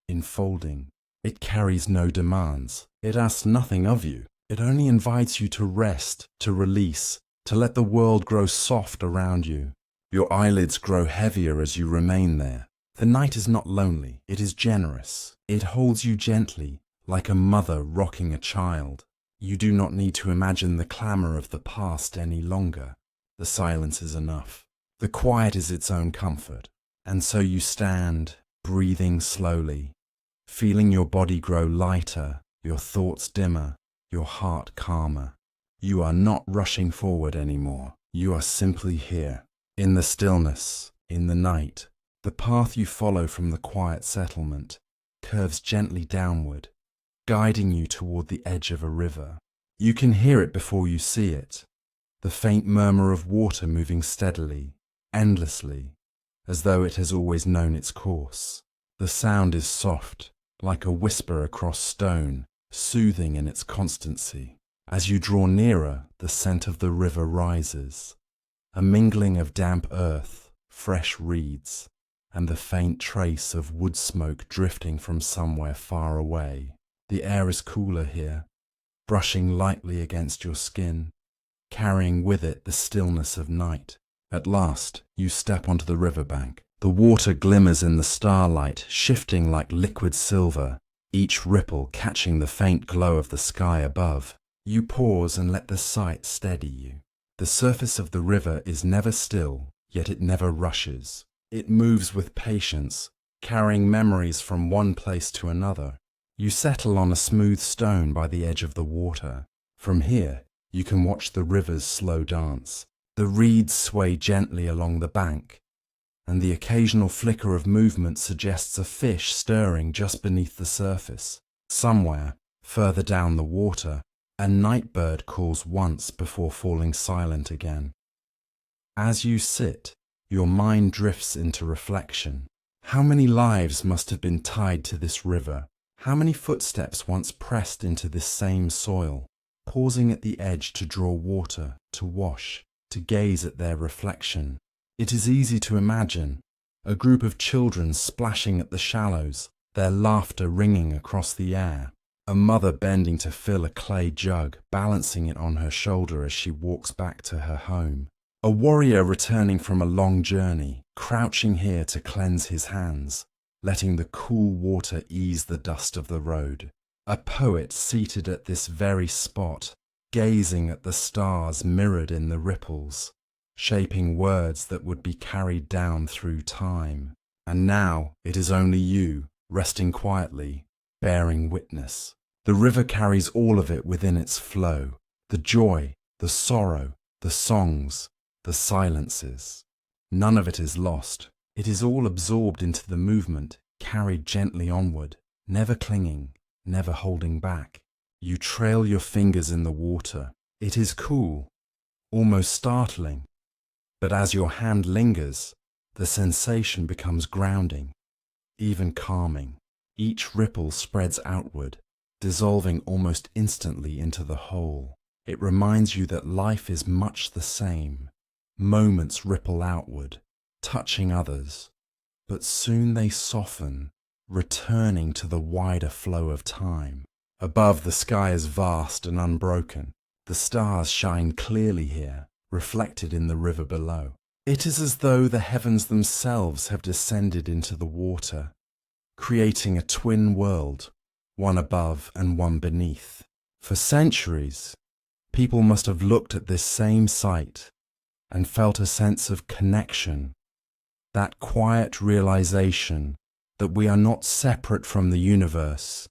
enfolding. It carries no demands. It asks nothing of you. It only invites you to rest, to release, to let the world grow soft around you. Your eyelids grow heavier as you remain there. The night is not lonely. It is generous. It holds you gently, like a mother rocking a child. You do not need to imagine the clamor of the past any longer. The silence is enough. The quiet is its own comfort. And so you stand, breathing slowly, feeling your body grow lighter, your thoughts dimmer, your heart calmer. You are not rushing forward anymore. You are simply here, in the stillness, in the night. The path you follow from the quiet settlement curves gently downward, guiding you toward the edge of a river. You can hear it before you see it, the faint murmur of water moving steadily, endlessly, as though it has always known its course. The sound is soft, like a whisper across stone, soothing in its constancy. As you draw nearer, the scent of the river rises, a mingling of damp earth, fresh reeds, and the faint trace of wood smoke drifting from somewhere far away. The air is cooler here, brushing lightly against your skin, carrying with it the stillness of night. At last, you step onto the riverbank. The water glimmers in the starlight, shifting like liquid silver, each ripple catching the faint glow of the sky above. You pause and let the sight steady you. The surface of the river is never still, yet it never rushes. It moves with patience, carrying memories from one place to another. You settle on a smooth stone by the edge of the water. From here, you can watch the river's slow dance. The reeds sway gently along the bank, and the occasional flicker of movement suggests a fish stirring just beneath the surface. Somewhere, further down the water, a night bird calls once before falling silent again. As you sit, your mind drifts into reflection. How many lives must have been tied to this river? How many footsteps once pressed into this same soil, pausing at the edge to draw water, to wash, to gaze at their reflection? It is easy to imagine a group of children splashing at the shallows, their laughter ringing across the air. A mother bending to fill a clay jug, balancing it on her shoulder as she walks back to her home. A warrior returning from a long journey, crouching here to cleanse his hands, letting the cool water ease the dust of the road. A poet seated at this very spot, gazing at the stars mirrored in the ripples, shaping words that would be carried down through time. And now it is only you, resting quietly, bearing witness. The river carries all of it within its flow, the joy, the sorrow, the songs, the silences. None of it is lost. It is all absorbed into the movement, carried gently onward, never clinging, never holding back. You trail your fingers in the water. It is cool, almost startling. But as your hand lingers, the sensation becomes grounding, even calming. Each ripple spreads outward, dissolving almost instantly into the whole. It reminds you that life is much the same. Moments ripple outward, touching others, but soon they soften, returning to the wider flow of time. Above, the sky is vast and unbroken. The stars shine clearly here, reflected in the river below. It is as though the heavens themselves have descended into the water, creating a twin world, one above and one beneath. For centuries, people must have looked at this same sight and felt a sense of connection, that quiet realization that we are not separate from the universe,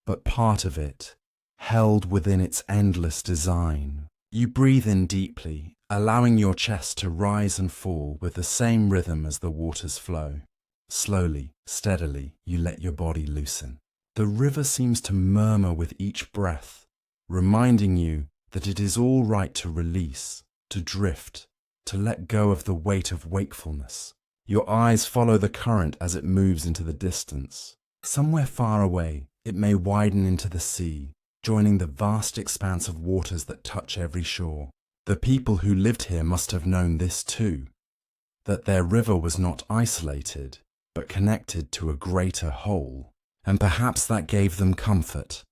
but part of it, held within its endless design. You breathe in deeply, allowing your chest to rise and fall with the same rhythm as the water's flow. Slowly, steadily, you let your body loosen. The river seems to murmur with each breath, reminding you that it is all right to release, to drift, to let go of the weight of wakefulness. Your eyes follow the current as it moves into the distance. Somewhere far away, it may widen into the sea, joining the vast expanse of waters that touch every shore. The people who lived here must have known this too, that their river was not isolated, but connected to a greater whole. And perhaps that gave them comfort.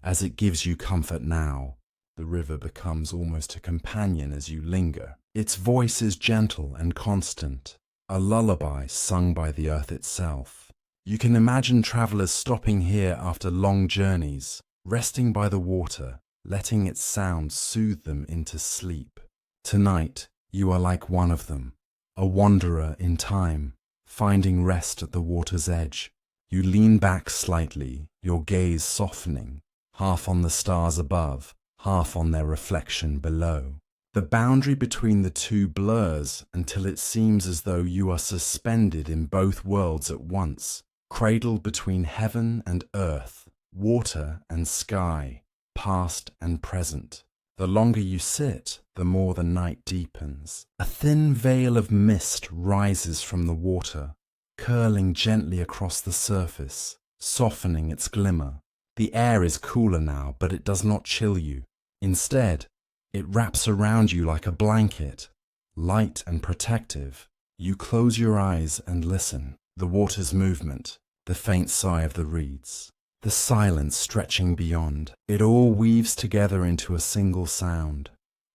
As it gives you comfort now, the river becomes almost a companion as you linger. Its voice is gentle and constant, a lullaby sung by the earth itself. You can imagine travelers stopping here after long journeys, resting by the water, letting its sound soothe them into sleep. Tonight, you are like one of them, a wanderer in time, finding rest at the water's edge. You lean back slightly, your gaze softening, half on the stars above, half on their reflection below. The boundary between the two blurs until it seems as though you are suspended in both worlds at once, cradled between heaven and earth, water and sky, past and present. The longer you sit, the more the night deepens. A thin veil of mist rises from the water, curling gently across the surface, softening its glimmer. The air is cooler now, but it does not chill you. Instead, it wraps around you like a blanket, light and protective. You close your eyes and listen. The water's movement, the faint sigh of the reeds, the silence stretching beyond. It all weaves together into a single sound,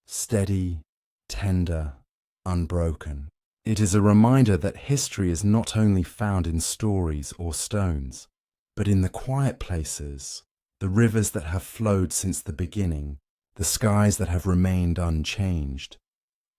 steady, tender, unbroken. It is a reminder that history is not only found in stories or stones, but in the quiet places, the rivers that have flowed since the beginning, the skies that have remained unchanged,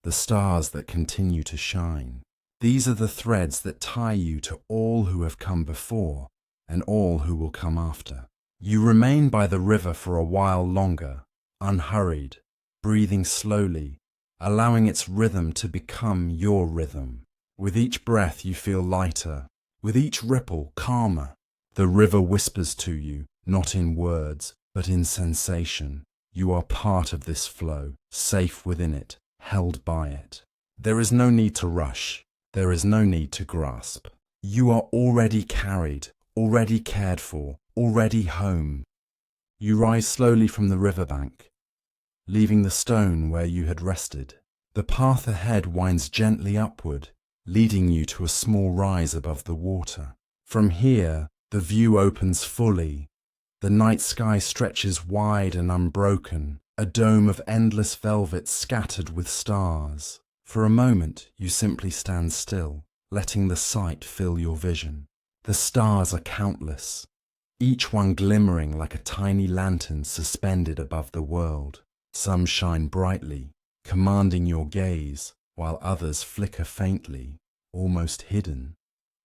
the stars that continue to shine. These are the threads that tie you to all who have come before and all who will come after. You remain by the river for a while longer, unhurried, breathing slowly, allowing its rhythm to become your rhythm. With each breath you feel lighter, with each ripple calmer. The river whispers to you, not in words, but in sensation. You are part of this flow, safe within it, held by it. There is no need to rush. There is no need to grasp. You are already carried, already cared for, already home. You rise slowly from the riverbank, leaving the stone where you had rested. The path ahead winds gently upward, leading you to a small rise above the water. From here, the view opens fully, The night sky stretches wide and unbroken, a dome of endless velvet scattered with stars. For a moment, you simply stand still, letting the sight fill your vision. The stars are countless, each one glimmering like a tiny lantern suspended above the world. Some shine brightly, commanding your gaze, while others flicker faintly, almost hidden,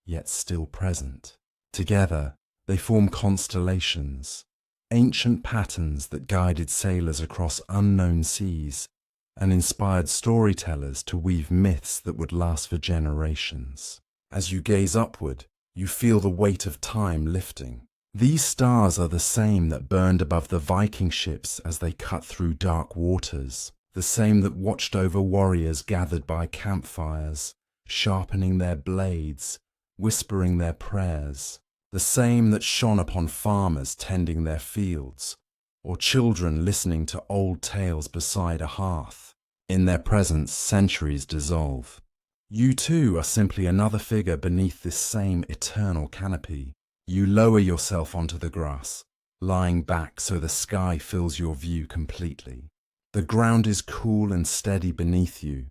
yet still present. Together, they form constellations, ancient patterns that guided sailors across unknown seas and inspired storytellers to weave myths that would last for generations. As you gaze upward, you feel the weight of time lifting. These stars are the same that burned above the Viking ships as they cut through dark waters, the same that watched over warriors gathered by campfires, sharpening their blades, whispering their prayers, the same that shone upon farmers tending their fields, or children listening to old tales beside a hearth. In their presence, centuries dissolve. You too are simply another figure beneath this same eternal canopy. You lower yourself onto the grass, lying back so the sky fills your view completely. The ground is cool and steady beneath you,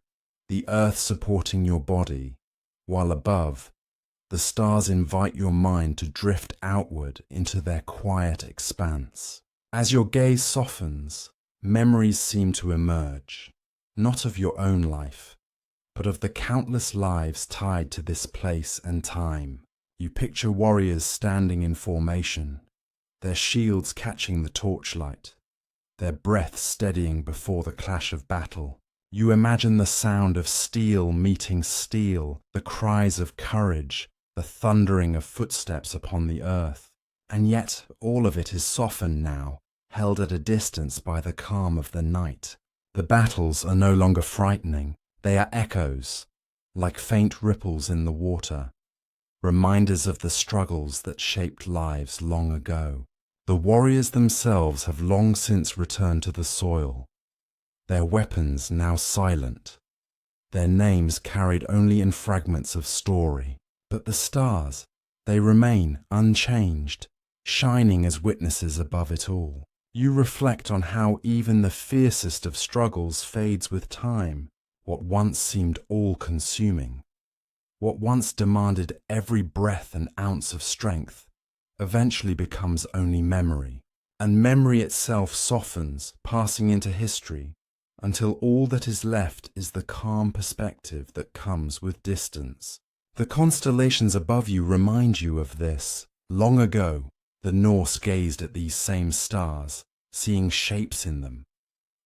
the earth supporting your body, while above, the stars invite your mind to drift outward into their quiet expanse. As your gaze softens, memories seem to emerge, not of your own life, but of the countless lives tied to this place and time. You picture warriors standing in formation, their shields catching the torchlight, their breath steadying before the clash of battle. You imagine the sound of steel meeting steel, the cries of courage, the thundering of footsteps upon the earth. And yet all of it is softened now, held at a distance by the calm of the night. The battles are no longer frightening. They are echoes, like faint ripples in the water, reminders of the struggles that shaped lives long ago. The warriors themselves have long since returned to the soil, their weapons now silent, their names carried only in fragments of story. But the stars, they remain unchanged, shining as witnesses above it all. You reflect on how even the fiercest of struggles fades with time. What once seemed all-consuming, what once demanded every breath and ounce of strength, eventually becomes only memory. And memory itself softens, passing into history, until all that is left is the calm perspective that comes with distance. The constellations above you remind you of this. Long ago, the Norse gazed at these same stars, seeing shapes in them.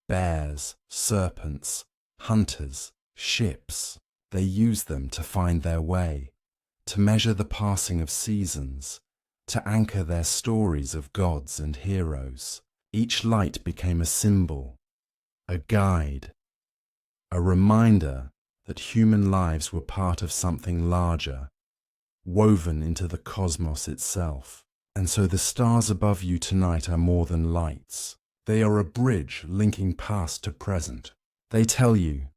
Bears, serpents, hunters, ships. They used them to find their way, to measure the passing of seasons, to anchor their stories of gods and heroes. Each light became a symbol, a guide, a reminder that human lives were part of something larger, woven into the cosmos itself. And so the stars above you tonight are more than lights. They are a bridge linking past to present. They tell you,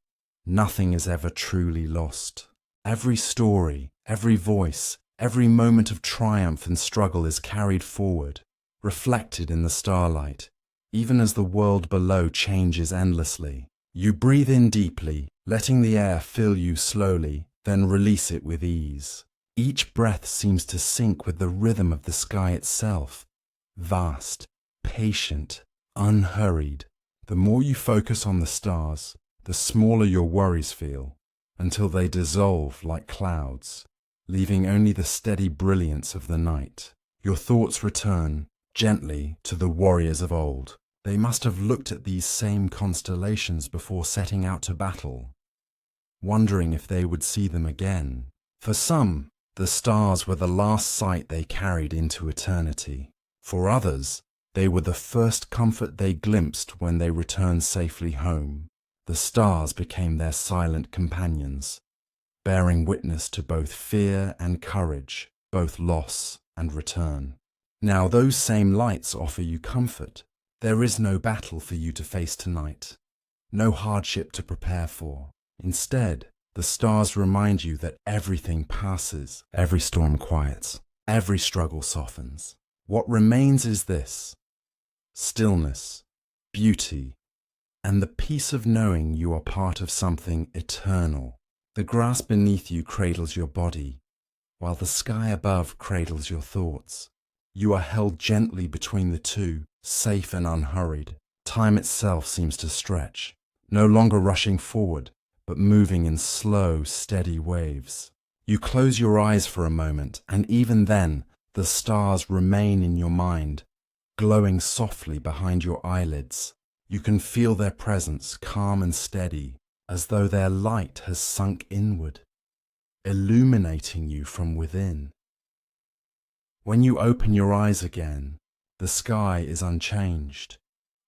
nothing is ever truly lost. Every story, every voice, every moment of triumph and struggle is carried forward, reflected in the starlight, even as the world below changes endlessly. You breathe in deeply, letting the air fill you slowly, then release it with ease. Each breath seems to sync with the rhythm of the sky itself, vast, patient, unhurried. The more you focus on the stars, the smaller your worries feel, until they dissolve like clouds, leaving only the steady brilliance of the night. Your thoughts return, gently, to the warriors of old. They must have looked at these same constellations before setting out to battle, wondering if they would see them again. For some, the stars were the last sight they carried into eternity. For others, they were the first comfort they glimpsed when they returned safely home. The stars became their silent companions, bearing witness to both fear and courage, both loss and return. Now those same lights offer you comfort. There is no battle for you to face tonight, no hardship to prepare for. Instead, the stars remind you that everything passes, every storm quiets, every struggle softens. What remains is this: stillness, beauty, and the peace of knowing you are part of something eternal. The grass beneath you cradles your body, while the sky above cradles your thoughts. You are held gently between the two, safe and unhurried. Time itself seems to stretch, no longer rushing forward, but moving in slow, steady waves. You close your eyes for a moment, and even then, the stars remain in your mind, glowing softly behind your eyelids. You can feel their presence, calm and steady, as though their light has sunk inward, illuminating you from within. When you open your eyes again, the sky is unchanged,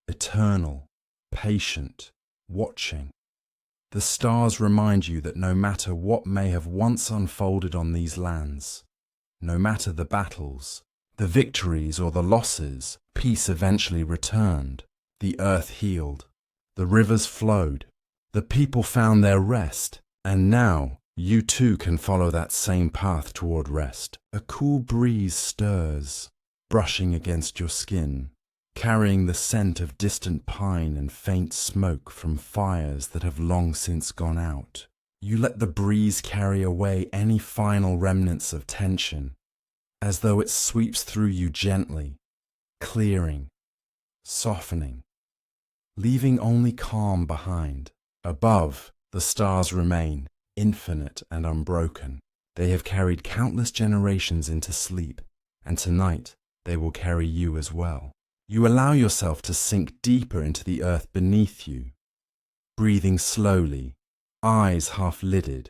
eternal, patient, watching. The stars remind you that no matter what may have once unfolded on these lands, no matter the battles, the victories or the losses, peace eventually returned. The earth healed, the rivers flowed, the people found their rest, and now you too can follow that same path toward rest. A cool breeze stirs, brushing against your skin, carrying the scent of distant pine and faint smoke from fires that have long since gone out. You let the breeze carry away any final remnants of tension, as though it sweeps through you gently, clearing, softening, leaving only calm behind. Above, the stars remain, infinite and unbroken. They have carried countless generations into sleep, and tonight they will carry you as well. You allow yourself to sink deeper into the earth beneath you, breathing slowly, eyes half-lidded,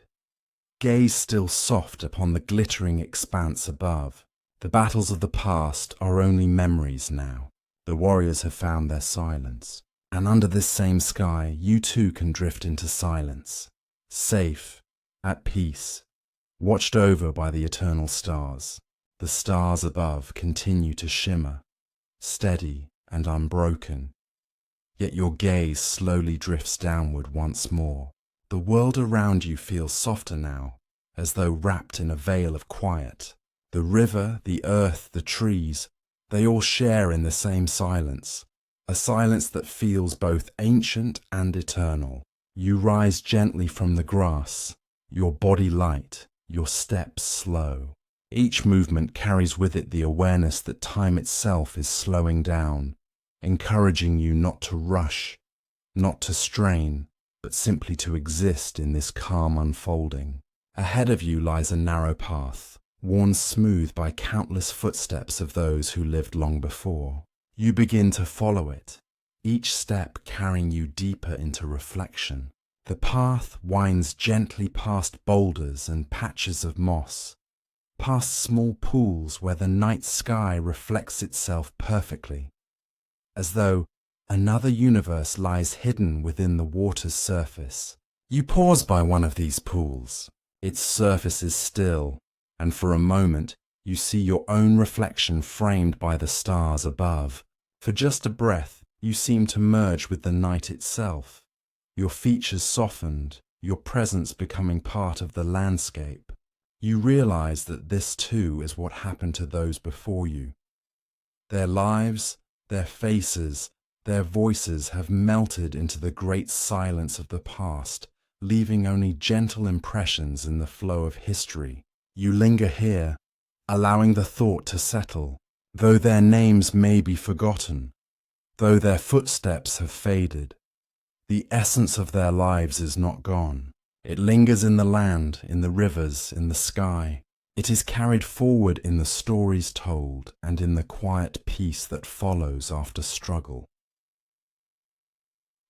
gaze still soft upon the glittering expanse above. The battles of the past are only memories now. The warriors have found their silence, and under this same sky you too can drift into silence, safe, at peace, watched over by the eternal stars. The stars above continue to shimmer, steady and unbroken, yet your gaze slowly drifts downward once more. The world around you feels softer now, as though wrapped in a veil of quiet. The river, the earth, the trees, they all share in the same silence, a silence that feels both ancient and eternal. You rise gently from the grass, your body light, your steps slow. Each movement carries with it the awareness that time itself is slowing down, encouraging you not to rush, not to strain, but simply to exist in this calm unfolding. Ahead of you lies a narrow path, worn smooth by countless footsteps of those who lived long before. You begin to follow it, each step carrying you deeper into reflection. The path winds gently past boulders and patches of moss, past small pools where the night sky reflects itself perfectly, as though another universe lies hidden within the water's surface. You pause by one of these pools. Its surface is still, and for a moment you see your own reflection framed by the stars above. For just a breath, you seem to merge with the night itself, your features softened, your presence becoming part of the landscape. You realize that this too is what happened to those before you. Their lives, their faces, their voices have melted into the great silence of the past, leaving only gentle impressions in the flow of history. You linger here, allowing the thought to settle. Though their names may be forgotten, though their footsteps have faded, the essence of their lives is not gone. It lingers in the land, in the rivers, in the sky. It is carried forward in the stories told and in the quiet peace that follows after struggle.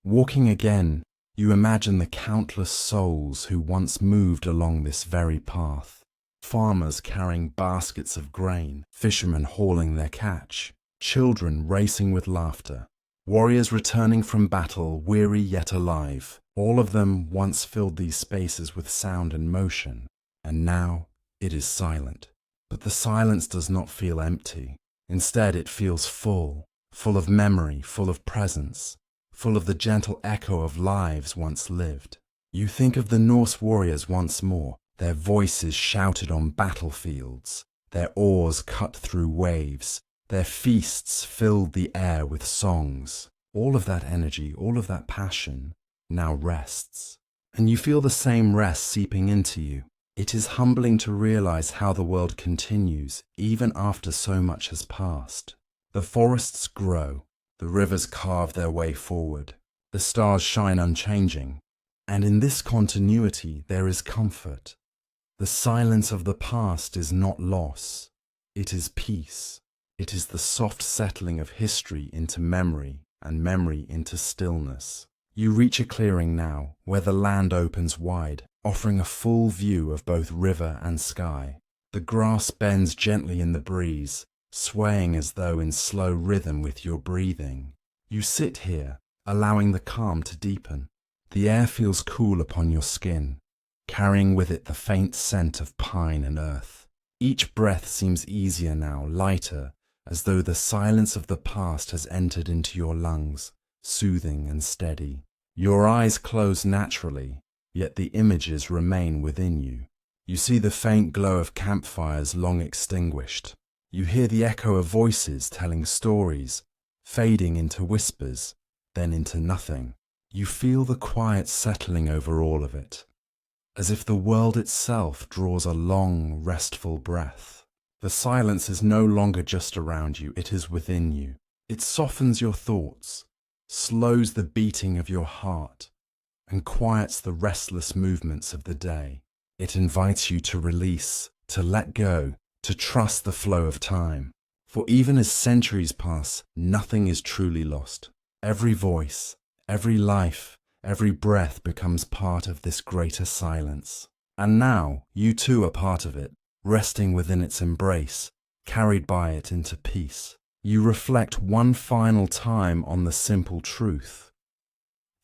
Walking again, you imagine the countless souls who once moved along this very path. Farmers carrying baskets of grain, fishermen hauling their catch, children racing with laughter, warriors returning from battle, weary yet alive. All of them once filled these spaces with sound and motion, and now it is silent. But the silence does not feel empty. Instead, it feels full, full of memory, full of presence, full of the gentle echo of lives once lived. You think of the Norse warriors once more, their voices shouted on battlefields, their oars cut through waves, Their feasts filled the air with songs. All of that energy, all of that passion now rests. And you feel the same rest seeping into you. It is humbling to realize how the world continues even after so much has passed. The forests grow, the rivers carve their way forward, the stars shine unchanging, and in this continuity there is comfort. The silence of the past is not loss, it is peace. It is the soft settling of history into memory and memory into stillness. You reach a clearing now where the land opens wide, offering a full view of both river and sky. The grass bends gently in the breeze, swaying as though in slow rhythm with your breathing. You sit here, allowing the calm to deepen. The air feels cool upon your skin, carrying with it the faint scent of pine and earth. Each breath seems easier now, lighter, as though the silence of the past has entered into your lungs, soothing and steady. Your eyes close naturally, yet the images remain within you. You see the faint glow of campfires long extinguished. You hear the echo of voices telling stories, fading into whispers, then into nothing. You feel the quiet settling over all of it, as if the world itself draws a long, restful breath. The silence is no longer just around you, it is within you. It softens your thoughts, slows the beating of your heart, and quiets the restless movements of the day. It invites you to release, to let go, to trust the flow of time. For even as centuries pass, nothing is truly lost. Every voice, every life, every breath becomes part of this greater silence. And now, you too are part of it, resting within its embrace, carried by it into peace. You reflect one final time on the simple truth.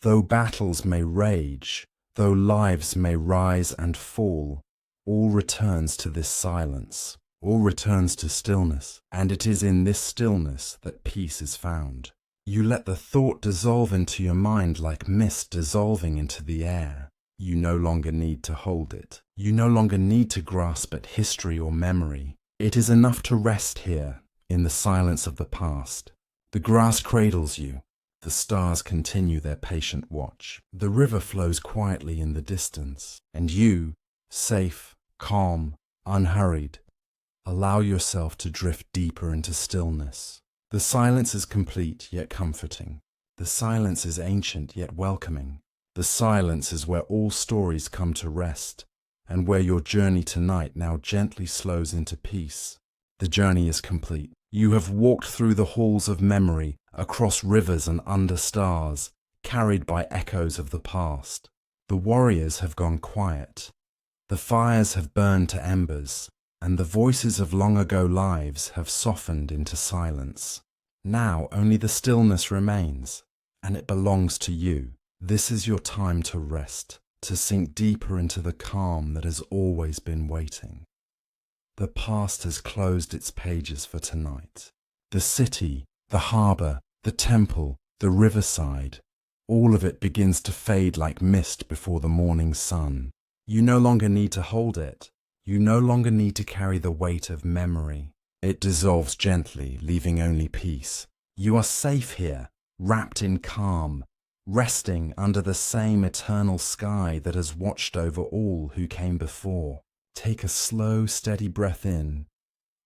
Though battles may rage, though lives may rise and fall, all returns to this silence, all returns to stillness, and it is in this stillness that peace is found. You let the thought dissolve into your mind like mist dissolving into the air. You no longer need to hold it. You no longer need to grasp at history or memory. It is enough to rest here, in the silence of the past. The grass cradles you. The stars continue their patient watch. The river flows quietly in the distance, and you, safe, calm, unhurried, allow yourself to drift deeper into stillness. The silence is complete yet comforting. The silence is ancient yet welcoming. The silence is where all stories come to rest, and where your journey tonight now gently slows into peace. The journey is complete. You have walked through the halls of memory, across rivers and under stars, carried by echoes of the past. The warriors have gone quiet. The fires have burned to embers, and the voices of long ago lives have softened into silence. Now only the stillness remains, and it belongs to you. This is your time to rest, to sink deeper into the calm that has always been waiting. The past has closed its pages for tonight. The city, the harbour, the temple, the riverside, all of it begins to fade like mist before the morning sun. You no longer need to hold it. You no longer need to carry the weight of memory. It dissolves gently, leaving only peace. You are safe here, wrapped in calm, resting under the same eternal sky that has watched over all who came before. Take a slow, steady breath in,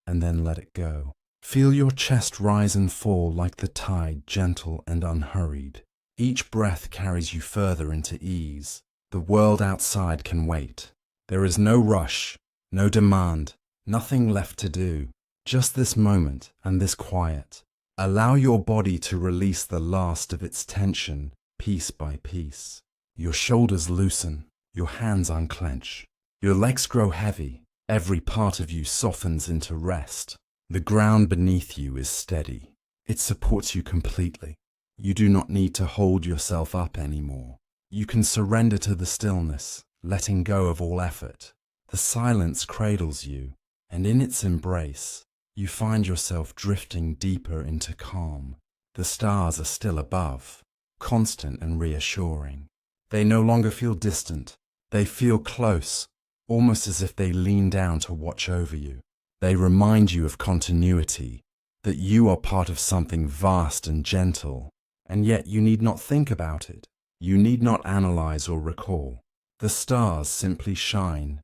and then let it go. Feel your chest rise and fall like the tide, gentle and unhurried. Each breath carries you further into ease. The world outside can wait. There is no rush, no demand, nothing left to do. Just this moment and this quiet. Allow your body to release the last of its tension, piece by piece. Your shoulders loosen, your hands unclench. Your legs grow heavy, every part of you softens into rest. The ground beneath you is steady. It supports you completely. You do not need to hold yourself up anymore. You can surrender to the stillness, letting go of all effort. The silence cradles you, and in its embrace, you find yourself drifting deeper into calm. The stars are still above, constant and reassuring. They no longer feel distant. They feel close, almost as if they lean down to watch over you. They remind you of continuity, that you are part of something vast and gentle, and yet you need not think about it. You need not analyze or recall. The stars simply shine,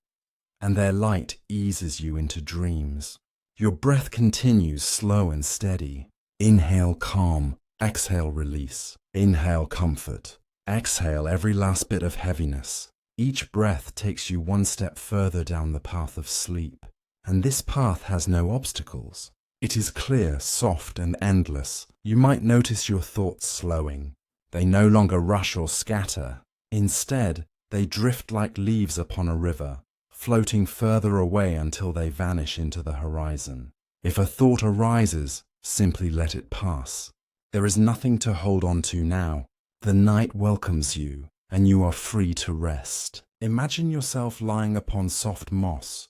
and their light eases you into dreams. Your breath continues slow and steady. Inhale calm, exhale release. Inhale comfort, exhale every last bit of heaviness. Each breath takes you one step further down the path of sleep, and this path has no obstacles. It is clear, soft, and endless. You might notice your thoughts slowing. They no longer rush or scatter. Instead, they drift like leaves upon a river, floating further away until they vanish into the horizon. If a thought arises, simply let it pass. There is nothing to hold on to now. The night welcomes you, and you are free to rest. Imagine yourself lying upon soft moss,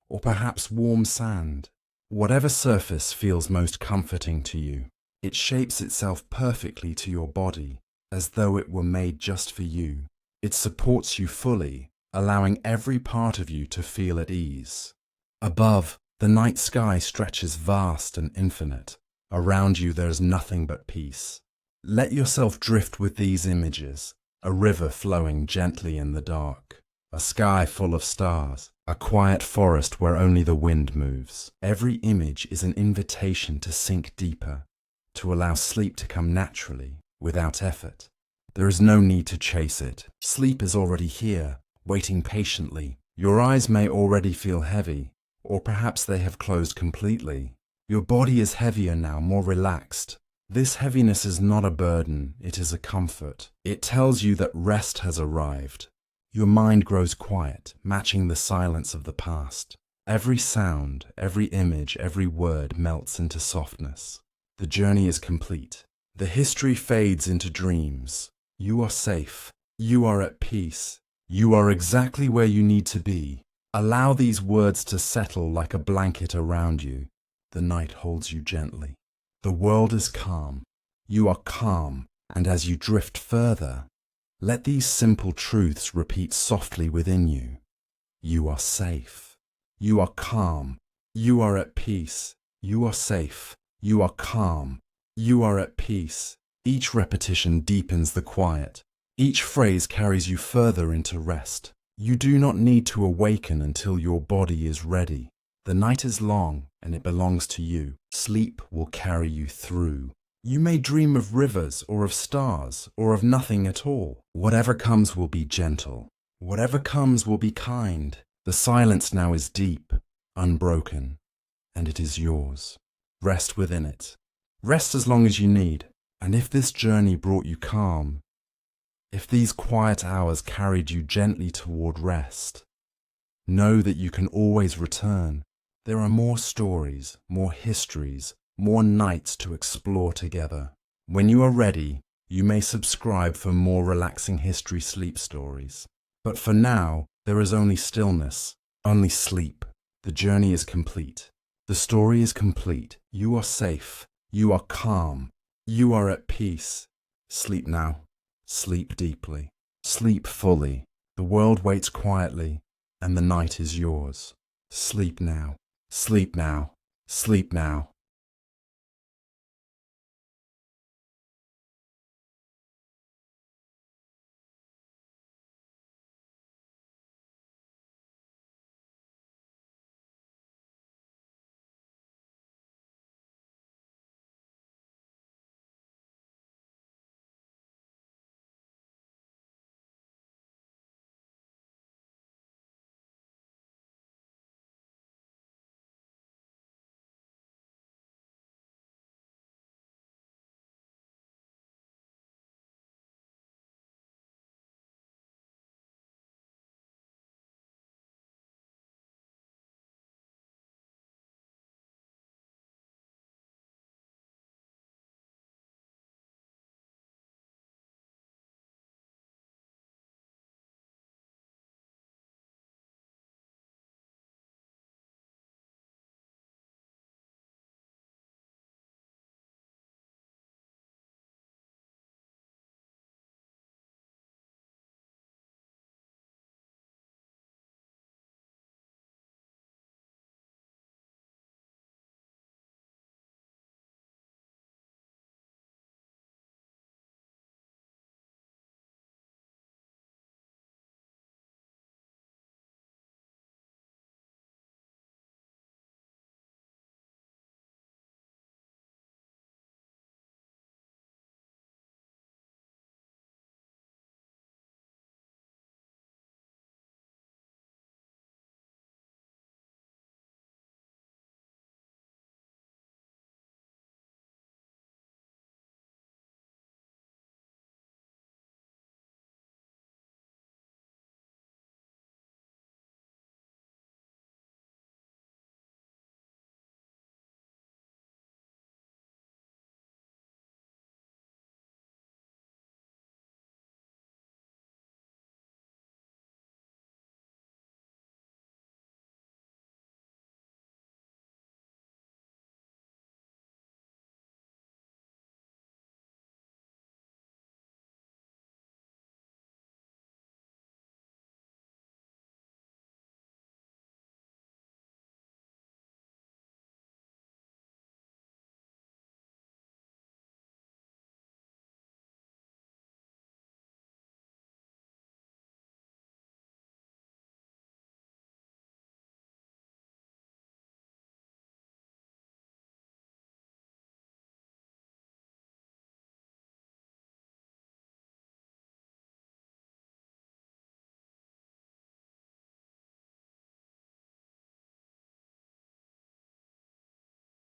or perhaps warm sand. Whatever surface feels most comforting to you, it shapes itself perfectly to your body, as though it were made just for you. It supports you fully, allowing every part of you to feel at ease. Above, the night sky stretches vast and infinite. Around you there is nothing but peace. Let yourself drift with these images: a river flowing gently in the dark, a sky full of stars, a quiet forest where only the wind moves. Every image is an invitation to sink deeper, to allow sleep to come naturally, without effort. There is no need to chase it. Sleep is already here, waiting patiently. Your eyes may already feel heavy, or perhaps they have closed completely. Your body is heavier now, more relaxed. This heaviness is not a burden, it is a comfort. It tells you that rest has arrived. Your mind grows quiet, matching the silence of the past. Every sound, every image, every word melts into softness. The journey is complete. The history fades into dreams. You are safe. You are at peace. You are exactly where you need to be. Allow these words to settle like a blanket around you. The night holds you gently. The world is calm. You are calm, and as you drift further, let these simple truths repeat softly within you. You are safe. You are calm. You are at peace. You are safe. You are calm. You are at peace. Each repetition deepens the quiet. Each phrase carries you further into rest. You do not need to awaken until your body is ready. The night is long, and it belongs to you. Sleep will carry you through. You may dream of rivers, or of stars, or of nothing at all. Whatever comes will be gentle. Whatever comes will be kind. The silence now is deep, unbroken, and it is yours. Rest within it. Rest as long as you need. And if this journey brought you calm, if these quiet hours carried you gently toward rest, know that you can always return. There are more stories, more histories, more nights to explore together. When you are ready, you may subscribe for more relaxing history sleep stories. But for now, there is only stillness, only sleep. The journey is complete. The story is complete. You are safe. You are calm. You are at peace. Sleep now. Sleep deeply. Sleep fully. The world waits quietly, and the night is yours. Sleep now. Sleep now. Sleep now.